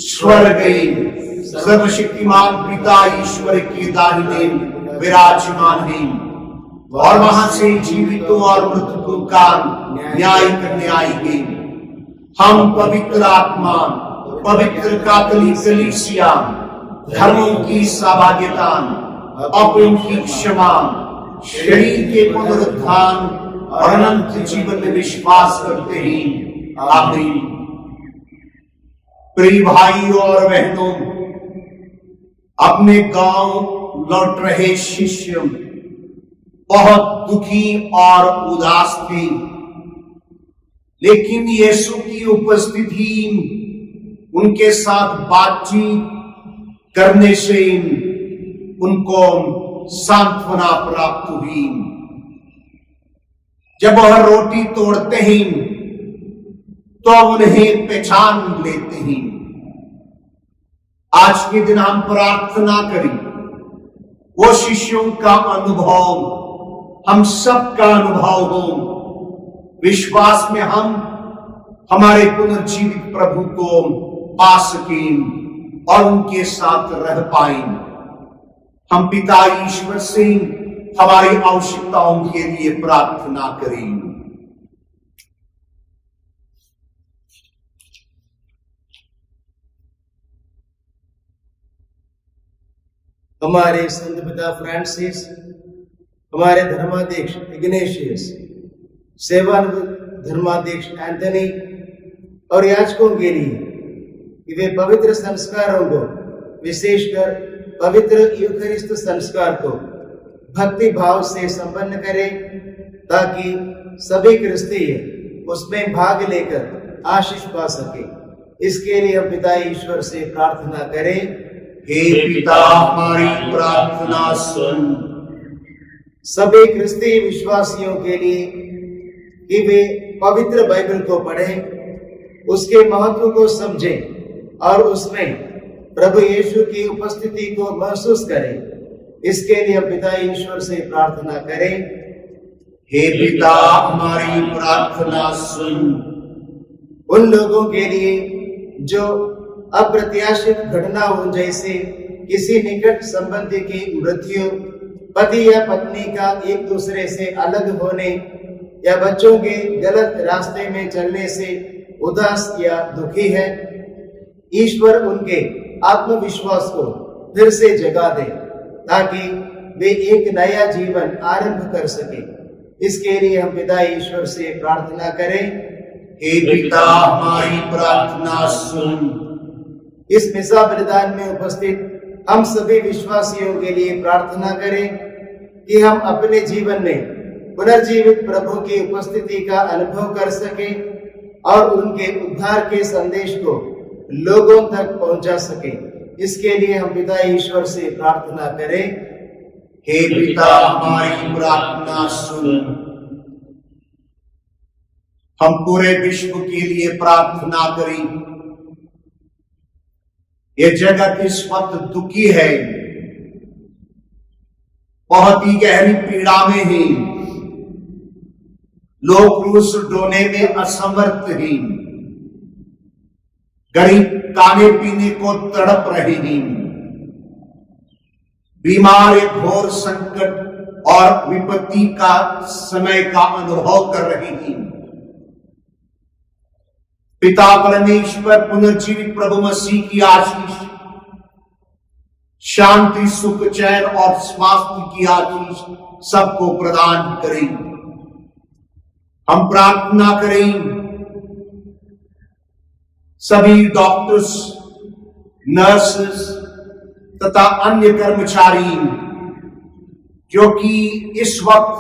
स्वर्ग गए, सर्वशक्तिमान पिता ईश्वर की दाहिने विराजमान है, और वहां से जीवितों और मृतकों का न्याय करने आएंगे। हम पवित्र आत्मा, पवित्र कैथोलिक कलीसिया, धर्मों की सहभागिता, पापों की क्षमा, शरीर के पुनरुत्थान और अनंत जीवन में विश्वास करते हैं। आमीन। प्रिय भाई और बहनों, अपने गांव लौट रहे शिष्य बहुत दुखी और उदास थे, लेकिन यीशु की उपस्थिति उनके साथ बातचीत करने से उनको सांत्वना प्राप्त हुई। जब वह रोटी तोड़ते हैं तो उन्हें पहचान लेते हैं। आज के दिन हम प्रार्थना करें, वो शिष्यों का अनुभव हम सबका अनुभव हो, विश्वास में हम हमारे पुनर्जीवित प्रभु को पा सकें और उनके साथ रह पाएं। हम पिता ईश्वर से हमारी आवश्यकताओं के लिए प्रार्थना करें। हमारे संत पिता फ्रांसिस, हमारे धर्माध्यक्ष इग्नेशियस, सेवानिवृत्त धर्माध्यक्ष एंथनी और याजकों के लिए कि वे पवित्र संस्कारों को, विशेषकर पवित्र यूखरिस्त संस्कार को भक्ति भाव से संपन्न करें, ताकि सभी क्रिस्तीय उसमें भाग लेकर आशीष पा सके। इसके लिए हम पिता ईश्वर से प्रार्थना करें। हे पिता, हमारी प्रार्थना सुन। सभी क्रिस्तीय विश्वासियों के लिए कि वे पवित्र बाइबल को पढ़ें, उसके महत्व को समझें और उसमें प्रभु यीशु की उपस्थिति को महसूस करें। इसके लिए हम पिता ईश्वर से प्रार्थना करें। हे पिता, हमारी प्रार्थना सुन। उन लोगों के लिए जो अप्रत्याशित घटनाओं जैसे किसी निकट संबंधी की मृत्यु, पति या पत्नी का एक दूसरे से अलग होने या बच्चों के गलत रास्ते में चलने से उदास या दुखी है, ईश्वर उनके आत्मविश्वास को फिर से जगा दे, ताकि वे एक नया जीवन आरंभ कर सके। इसके लिए हम पिता ईश्वर से प्रार्थना करें। हे पिता, हमारी प्रार्थना सुन। इस मिसा बलिदान में उपस्थित हम सभी विश्वासियों के लिए प्रार्थना करें कि हम अपने जीवन में पुनर्जीवित प्रभु की उपस्थिति का अनुभव कर सकें और उनके उद्धार के संदेश को लोगों तक पहुंचा सकें। इसके लिए हम पिता ईश्वर से प्रार्थना करें। हे पिता, हमारी प्रार्थना सुन। हम पूरे विश्व के लिए प्रार्थना करें। ये जगत इस वक्त दुखी है, बहुत ही गहरी पीड़ा में है। लोग क्रूस ढोने में असमर्थ हैं, गरीब खाने पीने को तड़प रहे हैं, बीमार एक घोर संकट और विपत्ति का समय का अनुभव कर रहे हैं। पिता परमेश्वर पुनर्जीवित प्रभु मसीह की आशीष, शांति, सुख, चैन और स्वास्थ्य की आशीष सबको प्रदान करें। हम प्रार्थना करें सभी डॉक्टर्स, नर्सेस तथा अन्य कर्मचारी जो कि इस वक्त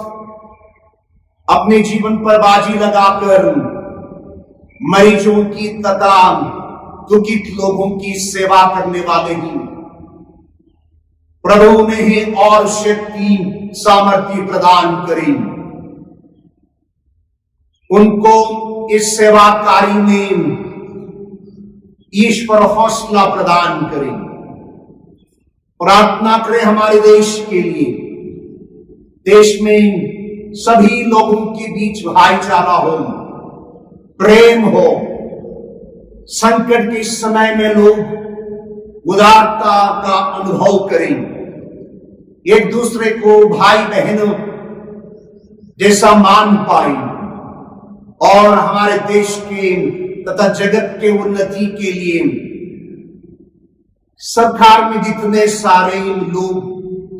अपने जीवन पर बाजी लगाकर मरीजों की तथा दुखित लोगों की सेवा करने वाले हैं। प्रभु उन्हें और शक्ति, सामर्थ्य प्रदान करें। उनको इस सेवा कार्य में ईश्वर हौसला प्रदान करें। प्रार्थना करें हमारे देश के लिए। देश में सभी लोगों के बीच भाईचारा हो, प्रेम हो। संकट के समय में लोग उदारता का अनुभव करें, एक दूसरे को भाई बहनों जैसा मान पाए और हमारे देश के तथा जगत के उन्नति के लिए सरकार में जितने सारे लोग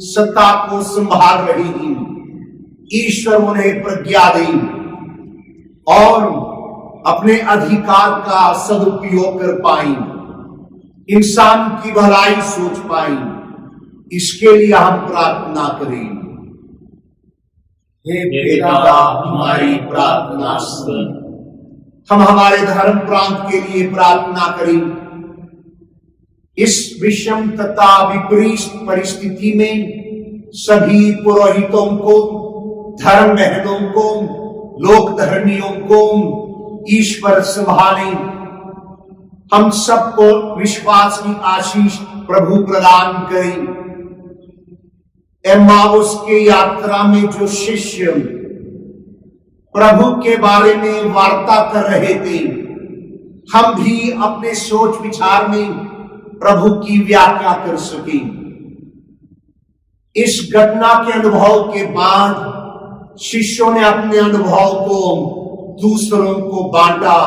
सत्ता को संभाल रहे हैं, ईश्वर उन्हें प्रज्ञा दे और अपने अधिकार का सदुपयोग कर पाए, इंसान की भलाई सोच पाए। इसके लिए हम प्रार्थना करें। हे पिता, हमारी प्रार्थना सुन। हम हमारे धर्म प्रांत के लिए प्रार्थना करें। इस विषम तथा विपरीत परिस्थिति में सभी पुरोहितों को, धर्म बहनों को, लोक धर्मियों को ईश्वर संभाले। हम सबको विश्वास की आशीष प्रभु प्रदान करें। एम्माउस के यात्रा में जो शिष्य प्रभु के बारे में वार्ता कर रहे थे, हम भी अपने सोच विचार में प्रभु की व्याख्या कर सके। इस घटना के अनुभव के बाद शिष्यों ने अपने अनुभव को दूसरों को बांटा।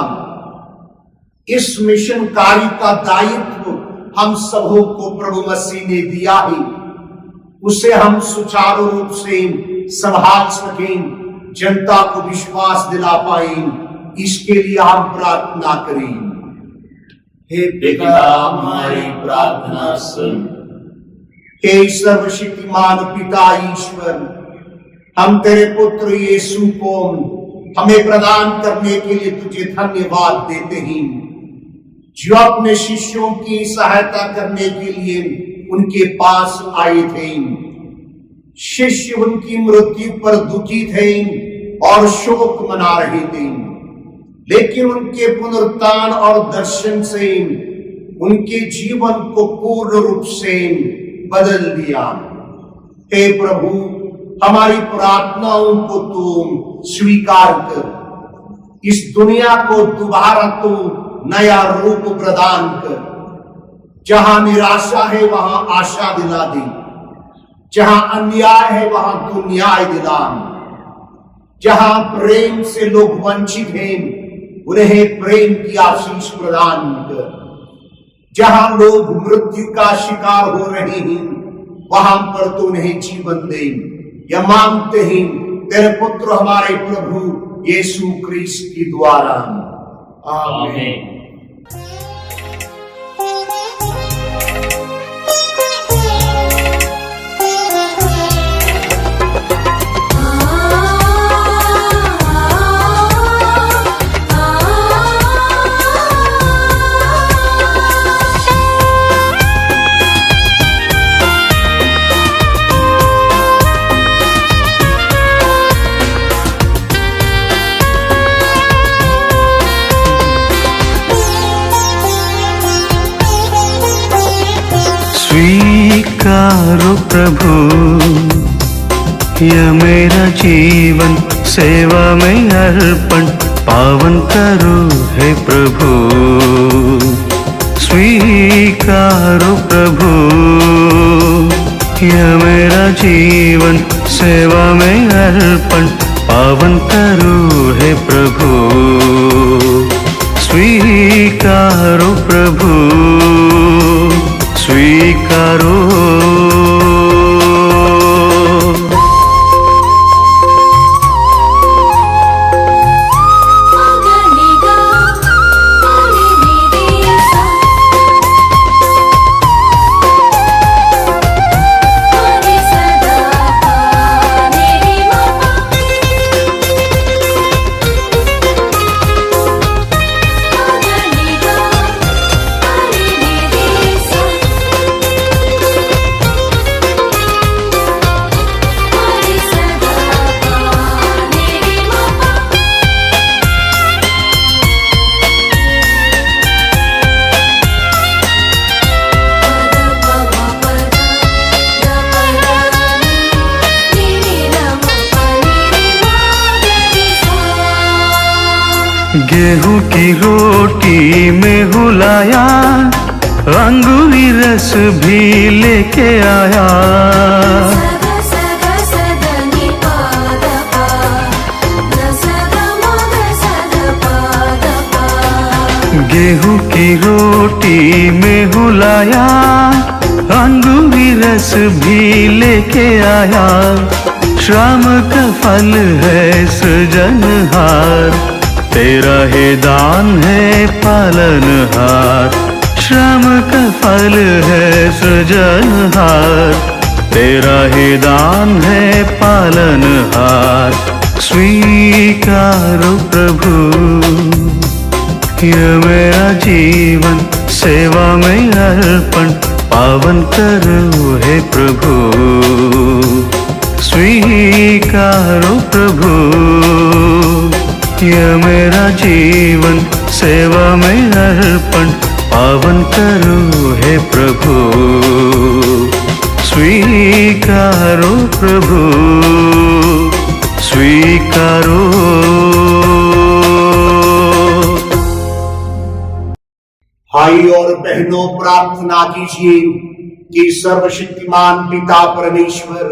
इस मिशन कार्य का दायित्व हम सबों को प्रभु मसीह ने दिया है, उसे हम सुचारू रूप से संभाल सकें, जनता को विश्वास दिला पाए। इसके लिए हम प्रार्थना करें। हे पिता, हमारी प्रार्थना सुन। हे सर्वशक्तिमान पिता ईश्वर, हम तेरे पुत्र यीशु को हमें प्रदान करने के लिए तुझे धन्यवाद देते हैं, जो अपने शिष्यों की सहायता करने के लिए उनके पास आए थे। शिष्य उनकी मृत्यु पर दुखी थे और शोक मना रहे थे, लेकिन उनके पुनरुत्थान और दर्शन से उनके जीवन को पूर्ण रूप से बदल दिया। हे प्रभु, हमारी प्रार्थनाओं को तुम स्वीकार कर। इस दुनिया को दोबारा तो नया रूप प्रदान कर। जहां निराशा है वहां आशा दिला दे, जहां अन्याय है वहां तू न्याय दिला। जहां प्रेम से लोग वंचित हैं, उन्हें प्रेम की आशीष प्रदान कर। जहां लोग मृत्यु का शिकार हो रहे हैं, वहां पर तू उन्हें जीवन दे। यह मांगते हैं तेरे पुत्र हमारे प्रभु यीशु क्रिस्त के द्वारा, आमीन। स्वीकारो प्रभु यह मेरा जीवन, सेवा में अर्पण पावन करो हे प्रभु। स्वीकारो प्रभु यह मेरा जीवन, सेवा में अर्पण पावन करो हे प्रभु। स्वीकारो प्रभु, स्वीकारो। गेहूं की रोटी में हुलाया, अंगूरी रस भी लेके आया। गेहूं की रोटी में हुलाया, अंगूरी रस भी लेके आया। श्रम का फल है सृजनहार, तेरा ही दान है पालनहार। श्रम का फल है सृजनहार, तेरा ही दान है पालनहार। स्वीकारो प्रभु ये मेरा जीवन, सेवा में अर्पण पावन करो हे प्रभु। स्वीकारो प्रभु ये मेरा जीवन, सेवा में अर्पण पावन करो हे प्रभु। स्वीकारो प्रभु, स्वीकारो। भाई और बहनों, प्रार्थना कीजिए कि सर्वशक्तिमान पिता परमेश्वर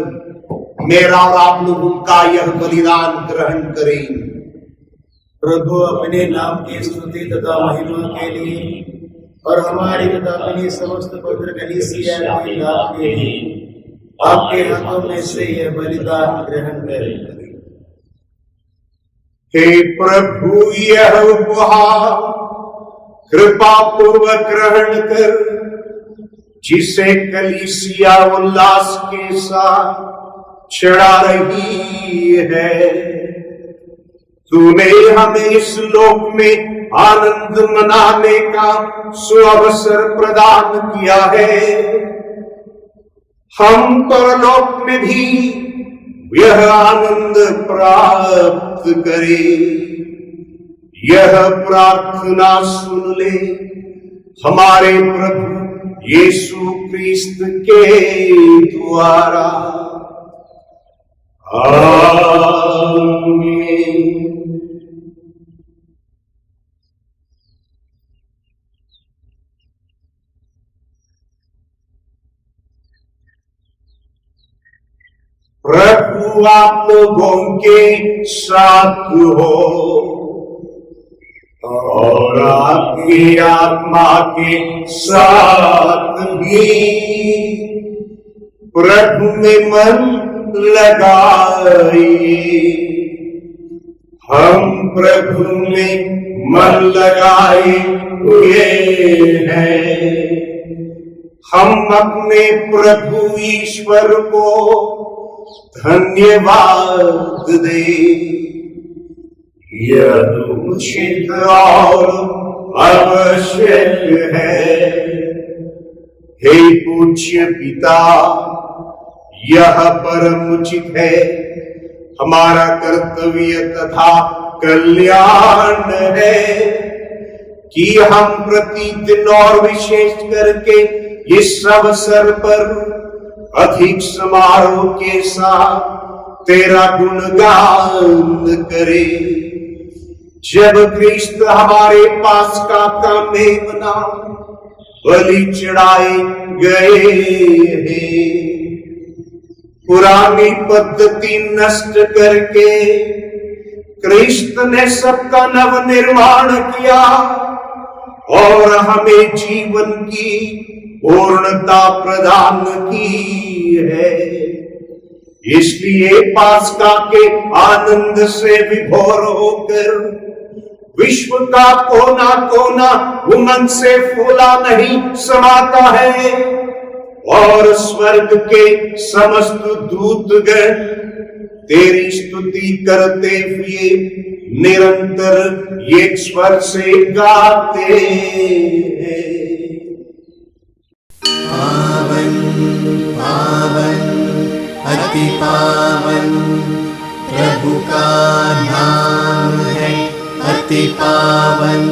मेरा और आप लोगों का यह बलिदान ग्रहण करें। प्रभु अपने नाम की स्तुति तथा महिमा के लिए और हमारी तथा अपनी समस्त पवित्र कलीसिया के लाभ के लिए आपके हाथों में से यह बलिदान ग्रहण करें। हे प्रभु, यह उपहार कृपा पूर्वक ग्रहण कर, जिसे कलीसिया उल्लास के साथ चढ़ा रही है। तूने हमें इस लोक में आनंद मनाने का सुअवसर प्रदान किया है। हम परलोक में भी यह आनंद प्राप्त करें। यह प्रार्थना सुन ले हमारे प्रभु यीशु क्रिस्त के द्वारा। आमीन। प्रभु आप लोगों के साथ हो और आपकी आत्मा के साथ भी। प्रभु में मन लगाइए। हम प्रभु में मन लगाए हुए हैं। हम अपने प्रभु ईश्वर को धन्यवाद दे। यह उचित और आवश्यक है। हे पूज्य पिता, यह परम उचित है, हमारा कर्तव्य तथा कल्याण है कि हम प्रतिदिन और विशेष करके इस अवसर पर अधिक समारोह के साथ तेरा गुणगान करे। जब ख्रिस्त हमारे पास का मेमना बलि चढ़ाए गए हैं, पुरानी पद्धति नष्ट करके ख्रिस्त ने सबका नव निर्माण किया और हमें जीवन की पूर्णता प्रदान की है। इसलिए पास्का के आनंद से विभोर होकर विश्व का कोना कोना उमंग से फूला नहीं समाता है और स्वर्ग के समस्त दूतगण तेरी स्तुति करते हुए निरंतर एक स्वर से गाते हैं। पावन पावन अति पावन प्रभु का नाम है अति पावन।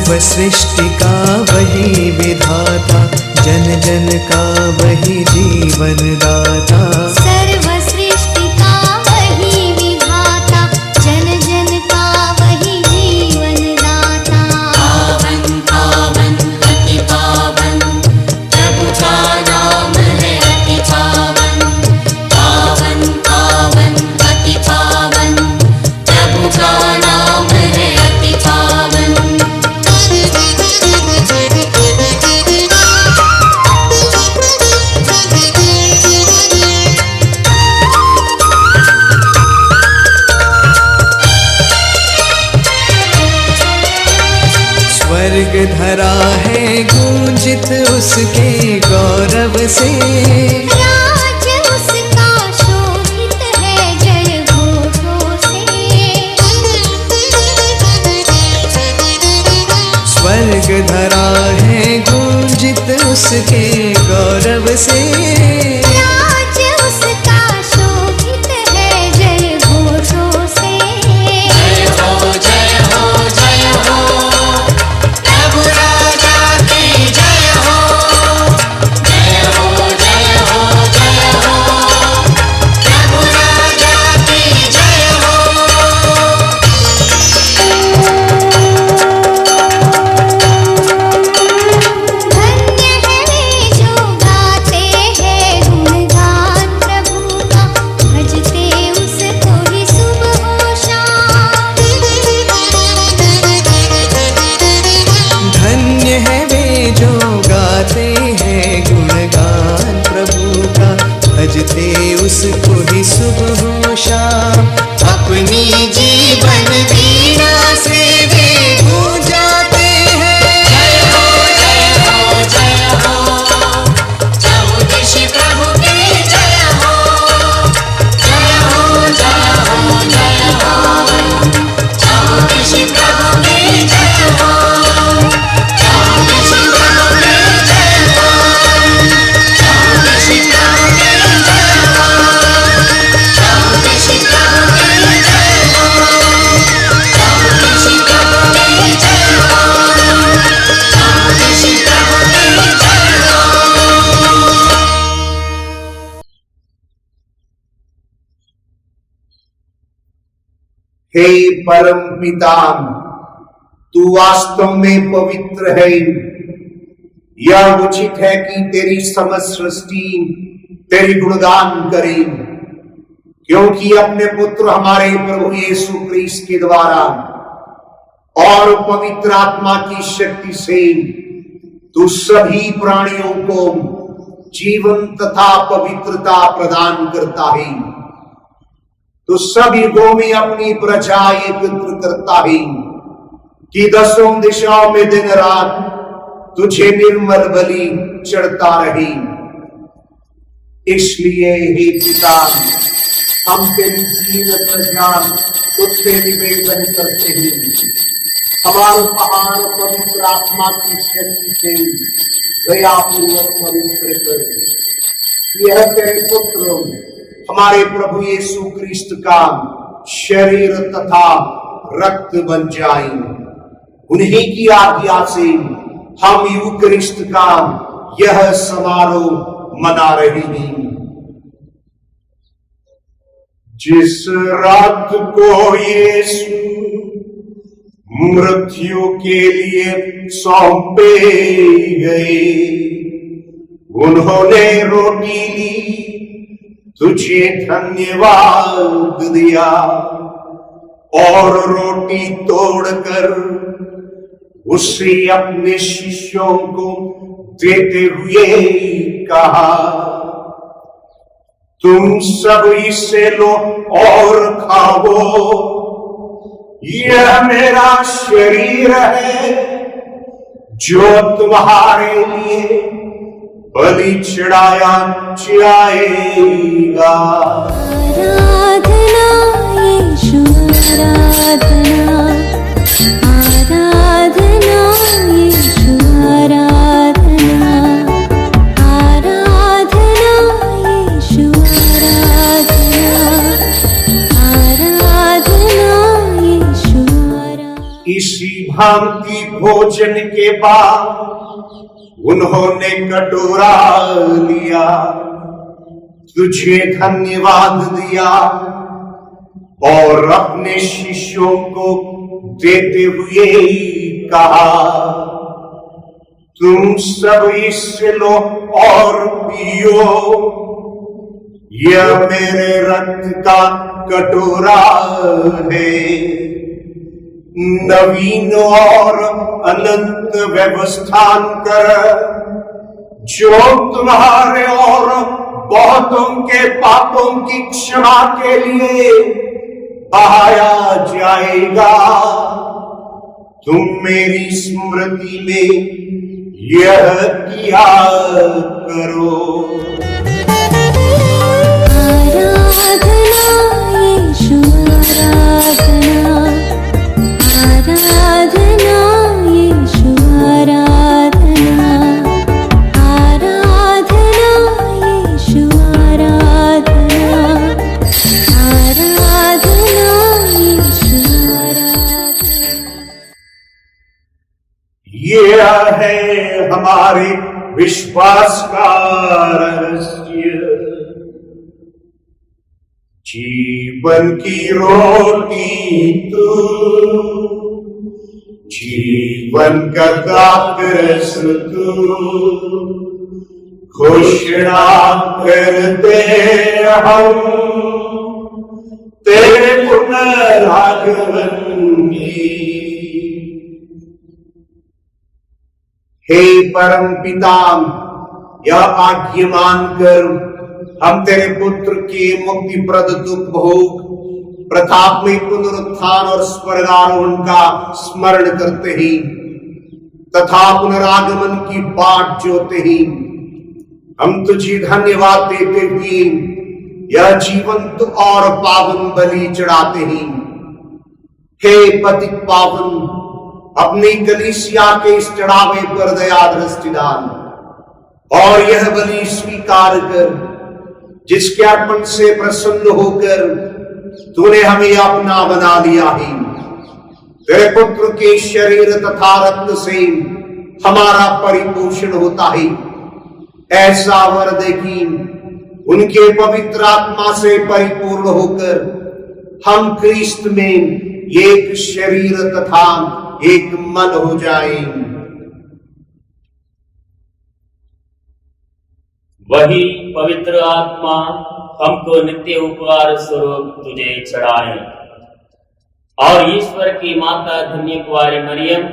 सर्व सृष्टि का वही विधाता, जन जन का वही जीवन दाता। सर्व सृष्टि का वही विधाता, जन जन का वही जीवन दाता। पावन पावन अति पावन, प्रभु का नाम है अति पावन। पावन पावन अति पावन, प्रभु का नाम है अति पावन। स्वर्ग धरा है गूंजित उसके गौरव से, राज उसका शोभित है जय घोषों से। स्वर्ग धरा है गूंजित उसके गौरव से। राज उसका शोभित है जय घोषों से। जय हो जय हो जय हो, प्रभु राजा की जय हो। जय हो जय हो जय हो, प्रभु राजा की जय हो। धन्य है वे जो गाते हैं गुणगान प्रभु का, भजते उसको ही सुबह हो शाम। धन्य है वे जो गाते हैं गुणगान प्रभु का, भजते उसको ही सुबह हो शाम। अपनी जीवन वीणा से वे गूंजाते हैं। जय हो जय हो जय हो, चहुदिशि प्रभु की जय हो। जय हो जय हो जय हो, चहुदिशि प्रभु की जय हो। चहुदिशि प्रभु की जय हो। चहुदिशि प्रभु की जय हो। चहुदिशि प्रभु की जय हो। चहुदिशि प्रभु की जय हो। चहुदिशि प्रभु की जय हो। हे परम पिता, तू वास्तव में पवित्र है। यह उचित है कि तेरी समस्त सृष्टि तेरी गुणगान करे, क्योंकि अपने पुत्र हमारे प्रभु यीशु क्रिस्त के द्वारा और पवित्र आत्मा की शक्ति से तू सभी प्राणियों को जीवन तथा पवित्रता प्रदान करता है। तो सब युगों में अपनी प्रजा एकत्र करता है कि दसों दिशाओं में दिन रात तुझे निर्मल बलि चढ़ता रहे। इसलिए हे पिता, हम तेरी जीवन प्रजा तुझसे निवेदन करते हैं, हमारे महान पवित्र आत्मा की शक्ति से दयापूर्वक पवित्र कर। यह तेरे पुत्र हमारे प्रभु यीशु क्रिस्त का शरीर तथा रक्त बन जाए। उन्हीं की आज्ञा से हम यूकरिस्ट का यह समारोह मना रहे हैं। जिस रात को यीशु मृत्यु के लिए सौंपे गए, उन्होंने रोटी ली, तुझे धन्यवाद दिया और रोटी तोड़कर उसे अपने शिष्यों को देते हुए कहा, तुम सब इससे लो और खाओ, यह मेरा शरीर है जो तुम्हारे लिए बलि चढ़ाया जाएगा। आराधना यीशु आराधना, आराधना यीशु आराधना, आराधना यीशु आराधना, आराधना यीशु आराधना। इसी भांति भोजन के बाद उन्होंने कटोरा लिया, तुझे धन्यवाद दिया और अपने शिष्यों को देते हुए कहा, तुम सब इससे लो और पियो, यह मेरे रक्त का कटोरा है। नवीन और अनंत व्यवस्थान कर, जो तुम्हारे और बहुतों के पापों की क्षमा के लिए बहाया जाएगा। तुम मेरी स्मृति में यह किया करो। यह है हमारे विश्वास का रहस्य, जीवन की रोटी तू, जीवन का दास तू, घोषणा करते हम तेरे पुनरागमन की। हे परम पिता, यह आज्ञा मानकर हम तेरे पुत्र के मुक्तिप्रद दुख भोग, प्रताप में पुनरुत्थान और स्वर्गारोहण का स्मरण करते ही तथा पुनरागमन की बाट जोते ही हम तुझे धन्यवाद देते हुए यह जीवंत और पावन बलि चढ़ाते ही। हे पतित पावन, अपनी कलीसिया के इस चढ़ावे पर दया दृष्टि डाल और यह बलि स्वीकार कर, जिसके अर्पण से प्रसन्न होकर तूने हमें अपना बना लिया है। तेरे पुत्र के शरीर तथा रक्त से हमारा परिपोषण होता है, ऐसा वर दे कि उनके पवित्र आत्मा से परिपूर्ण होकर हम क्रिस्त में एक शरीर तथा एक मन हो जाए। वही पवित्र आत्मा हमको नित्य उपकार स्वरूप तुझे चढ़ाए और ईश्वर की माता धन्य कुंवारी मरियम,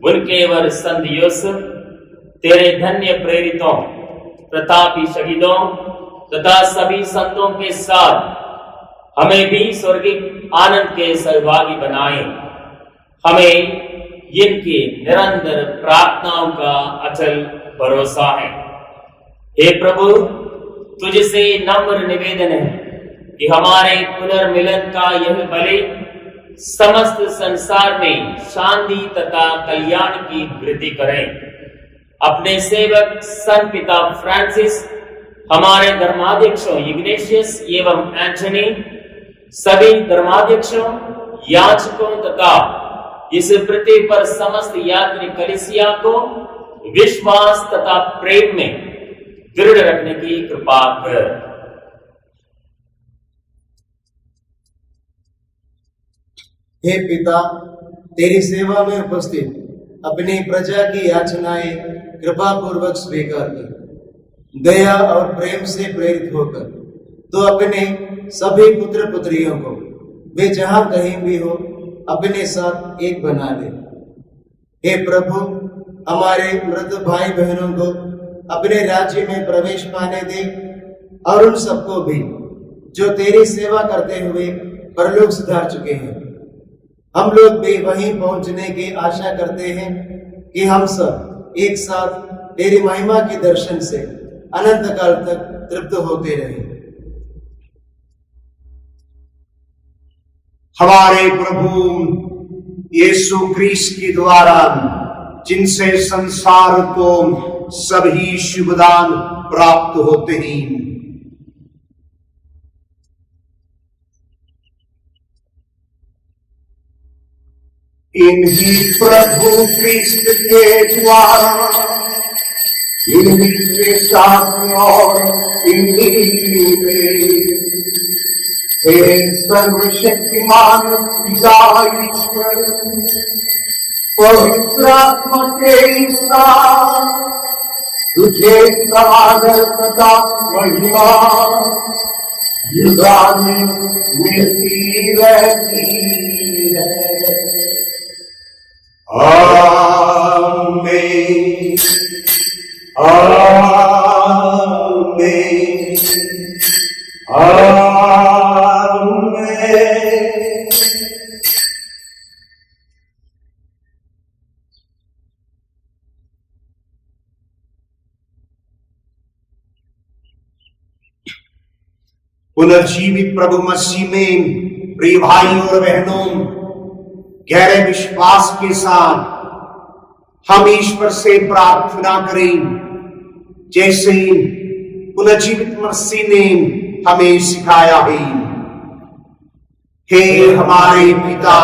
उनके वर संत यूसुफ, तेरे धन्य प्रेरितों, प्रतापी शहीदों तथा सभी संतों के साथ हमें भी स्वर्गिक आनंद के सहभागी बनाए। हमें इनकी निरंतर प्रार्थनाओं का अचल भरोसा है। हे प्रभु, तुझसे नम्र निवेदन है कि हमारे पुनर्मिलन का यह बलि समस्त संसार में शांति तथा कल्याण की वृद्धि करें। अपने सेवक संत पिता फ्रांसिस, हमारे धर्माध्यक्षों इग्नेशियस एवं एंथनी, सभी धर्माध्यक्षों, याजकों तथा इस पृथ्वी पर समस्त यात्री कलीसिया को विश्वास तथा प्रेम में दृढ़ रखने की कृपा कर। हे पिता, तेरी सेवा में उपस्थित अपनी प्रजा की याचनाएं कृपा पूर्वक स्वीकार कर। दया और प्रेम से प्रेरित होकर तो अपने सभी पुत्र पुत्रियों को वे जहां कहीं भी हो अपने साथ एक बना ले। हे प्रभु, हमारे मृत भाई बहनों को अपने राज्य में प्रवेश पाने दे और उन सबको भी जो तेरी सेवा करते हुए परलोक सुधार चुके हैं। हम लोग भी वहीं पहुंचने की आशा करते हैं कि हम सब एक साथ तेरी महिमा के दर्शन से अनंत काल तक तृप्त होते रहें। हमारे प्रभु यीशु क्रिस्त के द्वारा जिनसे संसार को सभी शुभ दान प्राप्त होते हैं, इन्हीं प्रभु कृष्ण के द्वारा, इन्हीं के साथ और इन्हीं में, हे सर्वशक्तिमान पिता ईश्वर, पवित्र आत्मा के साथ तुझे समादर तथा महिमा युगाने मिलती रहती है। आमीन, आमीन, आमीन। पुनर्जीवित प्रभु मसीह में प्रिय भाइयों और बहनों, गहरे विश्वास के साथ हम ईश्वर से प्रार्थना करें जैसे पुनर्जीवित मसीह ने हमें सिखाया है। हे हमारे पिता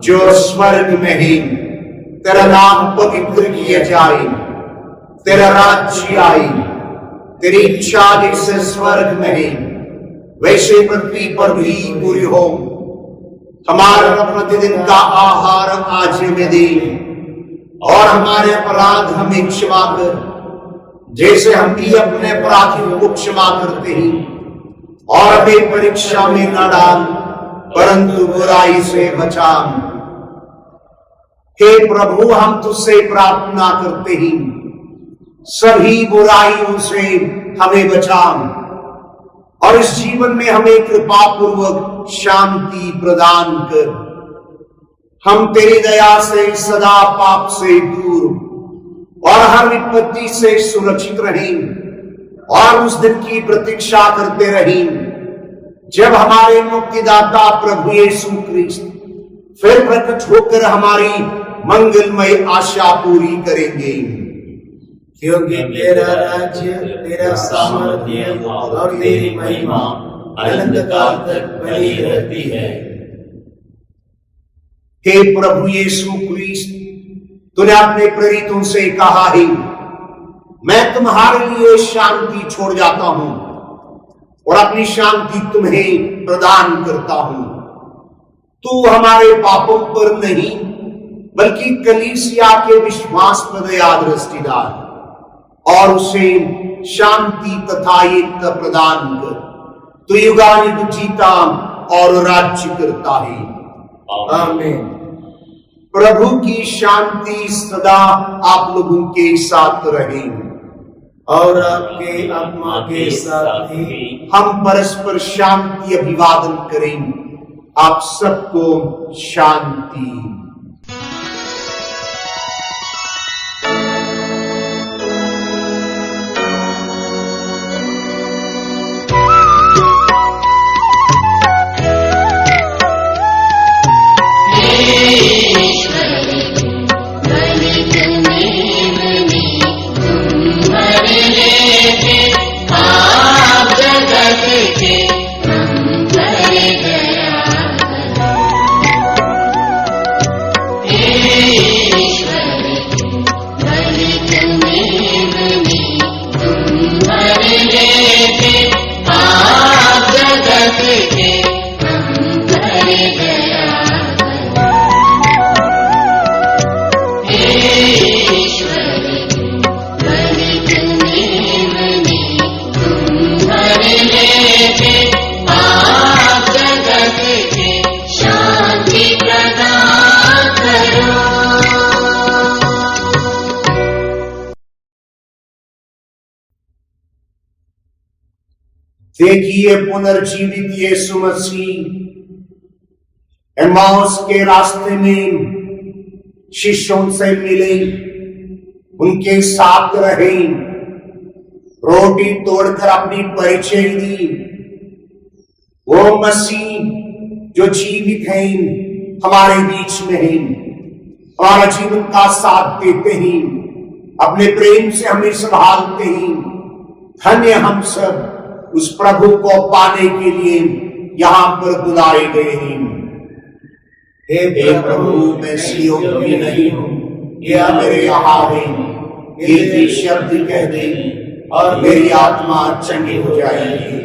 जो स्वर्ग में है, तेरा नाम पवित्र किया जाए, तेरा राज्य आए, तेरी इच्छा जैसे स्वर्ग में है वैसे पृथ्वी पर भी पूरी हो। हमारा प्रतिदिन का आहार आज हमें दे और हमारे अपराध हमें क्षमा कर जैसे हम भी अपने अपराधियों को क्षमा करते हैं, और हमें परीक्षा में न डाल परंतु बुराई से बचा। हे प्रभु, हम तुझसे प्रार्थना करते हैं सभी बुराइयों से हमें बचा और इस जीवन में हमें कृपा पूर्वक शांति प्रदान कर। हम तेरी दया से सदा पाप से दूर और हर विपत्ति से सुरक्षित रहें और उस दिन की प्रतीक्षा करते रहें जब हमारे मुक्तिदाता प्रभु यीशु क्रिस्त फिर प्रकट होकर हमारी मंगलमय आशा पूरी करेंगे। क्योंकि तेरा राज्य, तेरा सामर्थ्य और तेरी महिमा अनंत काल तक बनी रहती है। हे प्रभु यीशु क्रिस्त, तूने अपने प्रेरितों से कहा है, मैं तुम्हारे लिए शांति छोड़ जाता हूं और अपनी शांति तुम्हें प्रदान करता हूं। तू हमारे पापों पर नहीं बल्कि कलीसिया के विश्वास पर दया दृष्टि डाल और उसे शांति तथा एकता प्रदान कर। तू युगानुयुग जीता और राज्य करता है। आमीन। प्रभु की शांति सदा आप लोगों के साथ रहे और आपके आत्मा के साथ भी। हम परस्पर शांति अभिवादन करें। आप सबको शांति। देखिए पुनर्जीवित यीशु मसीह एमाउस के रास्ते में शिष्यों से मिले, उनके साथ रहे, रोटी तोड़कर अपनी परिचय दी। वो मसीह जो जीवित हैं, हमारे बीच में हैं, हमारा जीवन का साथ देते हैं, अपने प्रेम से हमें संभालते हैं। धन्य हम सब उस प्रभु को पाने के लिए यहां पर बुलाए गए हैं। हे प्रभु, मैं इस योग्य नहीं हूँ कि आप मेरे यहाँ आवें। एक ही शब्द कह दें और मेरी आत्मा चंगी हो जाएगी।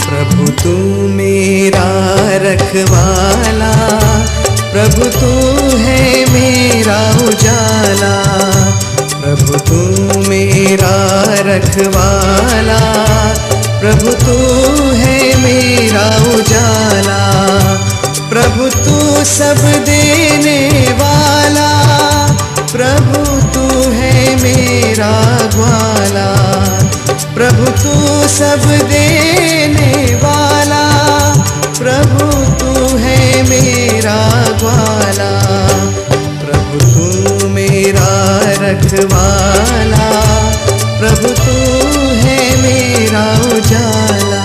प्रभु तू मेरा रखवाला, प्रभु तू है मेरा उजाला। प्रभु तू मेरा रखवाला, प्रभु तू है मेरा उजाला। प्रभु तू सब देने वाला, प्रभु तू है मेरा ग्वाला। प्रभु तू सब देने वाला, प्रभु तू है मेरा ग्वाला। प्रभु तू मेरा रखवाला, प्रभु तू है मेरा उजाला।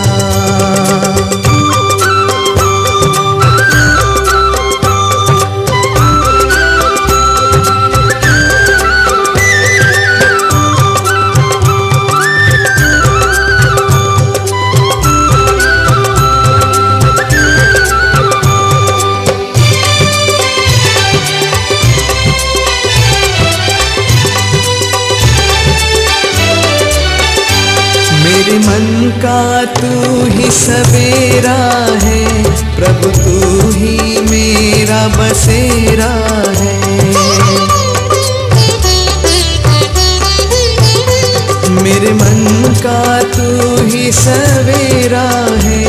मेरे मन का तू ही सवेरा है, प्रभु तू ही मेरा बसेरा है। मेरे मन का तू ही सवेरा है,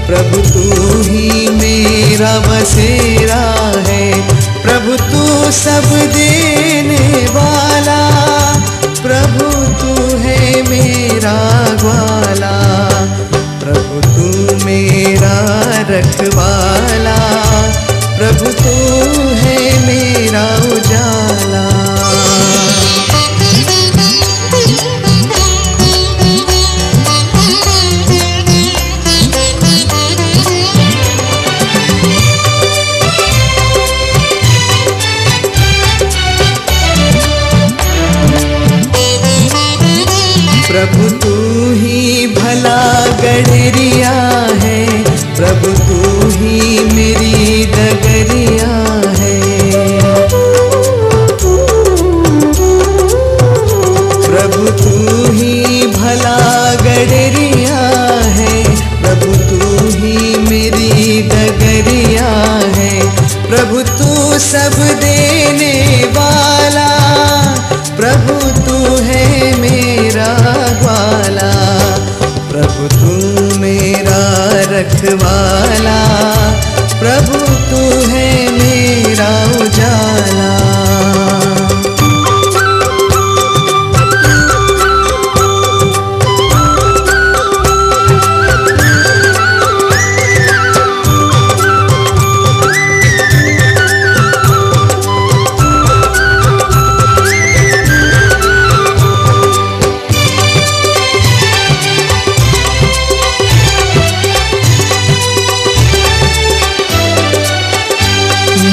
प्रभु तू ही मेरा बसेरा है। प्रभु तू सब देने वाला, प्रभु तू है मेरा ग्वाला। प्रभु तू मेरा रखवाला, प्रभु तू है मेरा उजाला। प्रभु तू ही भला गडरिया है, प्रभु तू ही मेरी डगरिया है। प्रभु तू ही भला गडरिया है, प्रभु तू ही मेरी डगरिया है। प्रभु तू सब देने वाला, प्रभु तू है मेरा ग्वाला। प्रभु तू मेरा रखवाला, प्रभु तू है मेरा उजाला।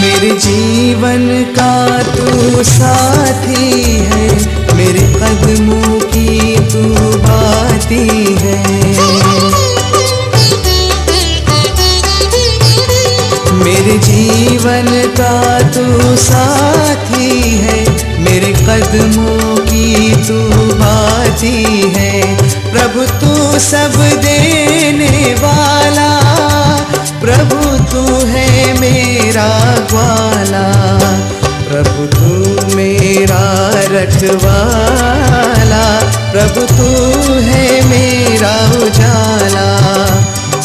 मेरे जीवन का तू साथी है, मेरे कदमों की तू बाती है। मेरे जीवन का तू साथी है, मेरे कदमों की तू बाती है। प्रभु तू सब देने वाला, प्रभु तू है मेरा ग्वाला। प्रभु तू मेरा रखवाला, प्रभु तू है मेरा उजाला।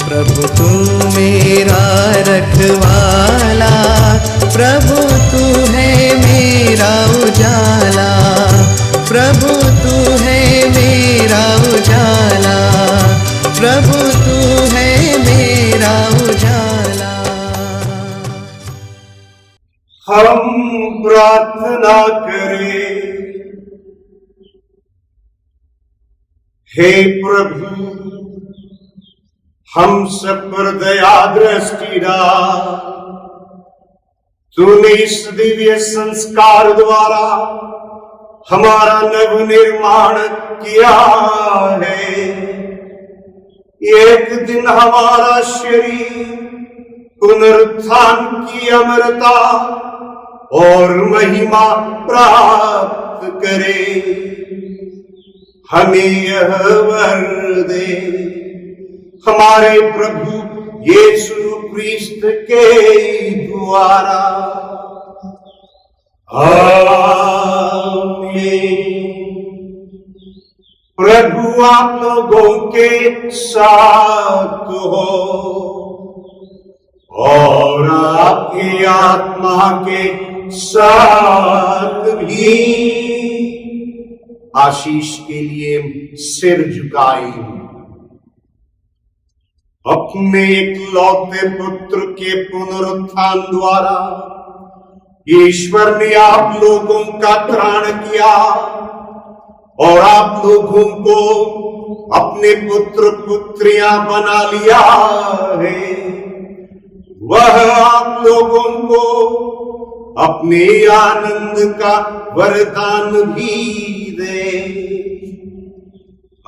प्रभु तू मेरा रखवाला, प्रभु तू है मेरा उजाला। प्रभु तू है मेरा उजाला, प्रभु तू है मेरा उजाला। हम प्रार्थना करें। हे प्रभु, हम सब पर दया दृष्टि डाल। तूने इस दिव्य संस्कार द्वारा हमारा नव निर्माण किया है। एक दिन हमारा शरीर पुनरुत्थान की अमरता और महिमा प्राप्त करे। हमें यह वर दे, हमारे प्रभु यीशु क्रिस्त के द्वारा। आमीन। प्रभु आप लोगों के साथ हो और आपकी आत्मा के साथ भी। आशीष के लिए सिर झुकाए। अपने इकलौते पुत्र के पुनरुत्थान द्वारा ईश्वर ने आप लोगों का त्राण किया और आप लोगों को अपने पुत्र पुत्रियां बना लिया है। वह आप लोगों को अपने आनंद का वरदान भी दे।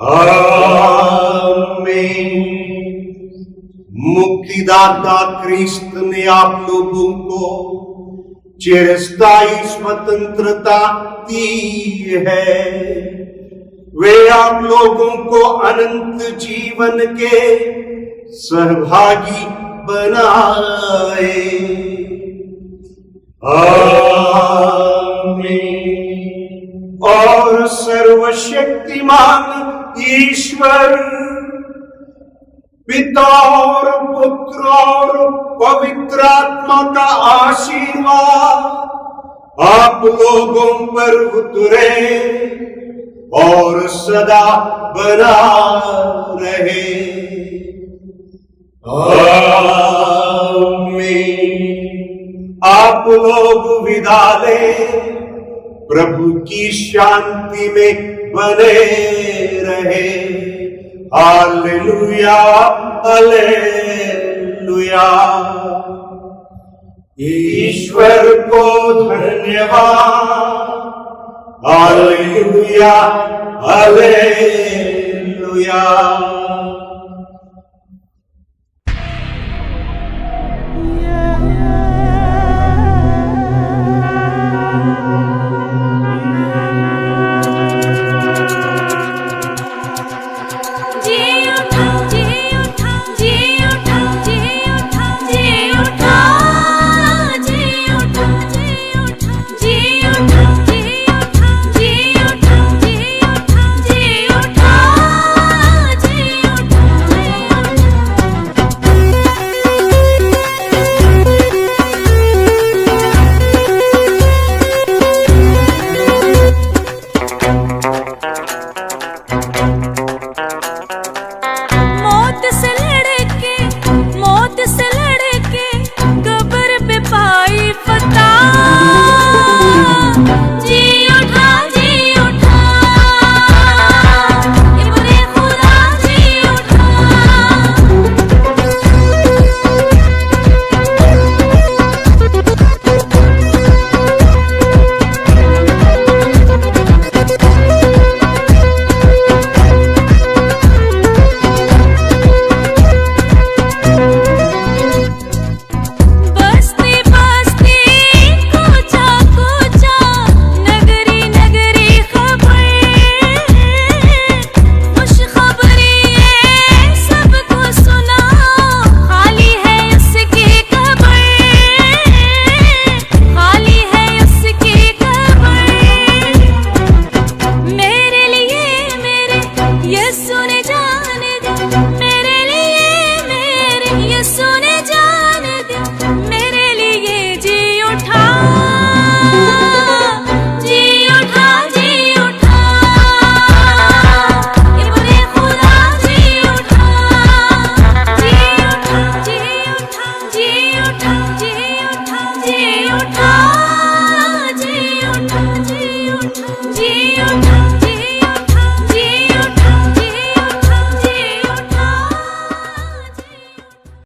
आमीन। मुक्तिदाता क्रिस्त ने आप लोगों को चिरस्थायी स्वतंत्रता दी है। वे आप लोगों को अनंत जीवन के सहभागी बनाए। आमीन। और सर्वशक्तिमान ईश्वर पिता और पुत्र और पवित्र आत्मा का आशीर्वाद आप लोगों पर उतरे और सदा बना रहे। आमीन। आप लोग विदा ले, प्रभु की शांति में बने रहे। Hallelujah, hallelujah. ईश्वर को धन्यवाद। Hallelujah, hallelujah. जी उठा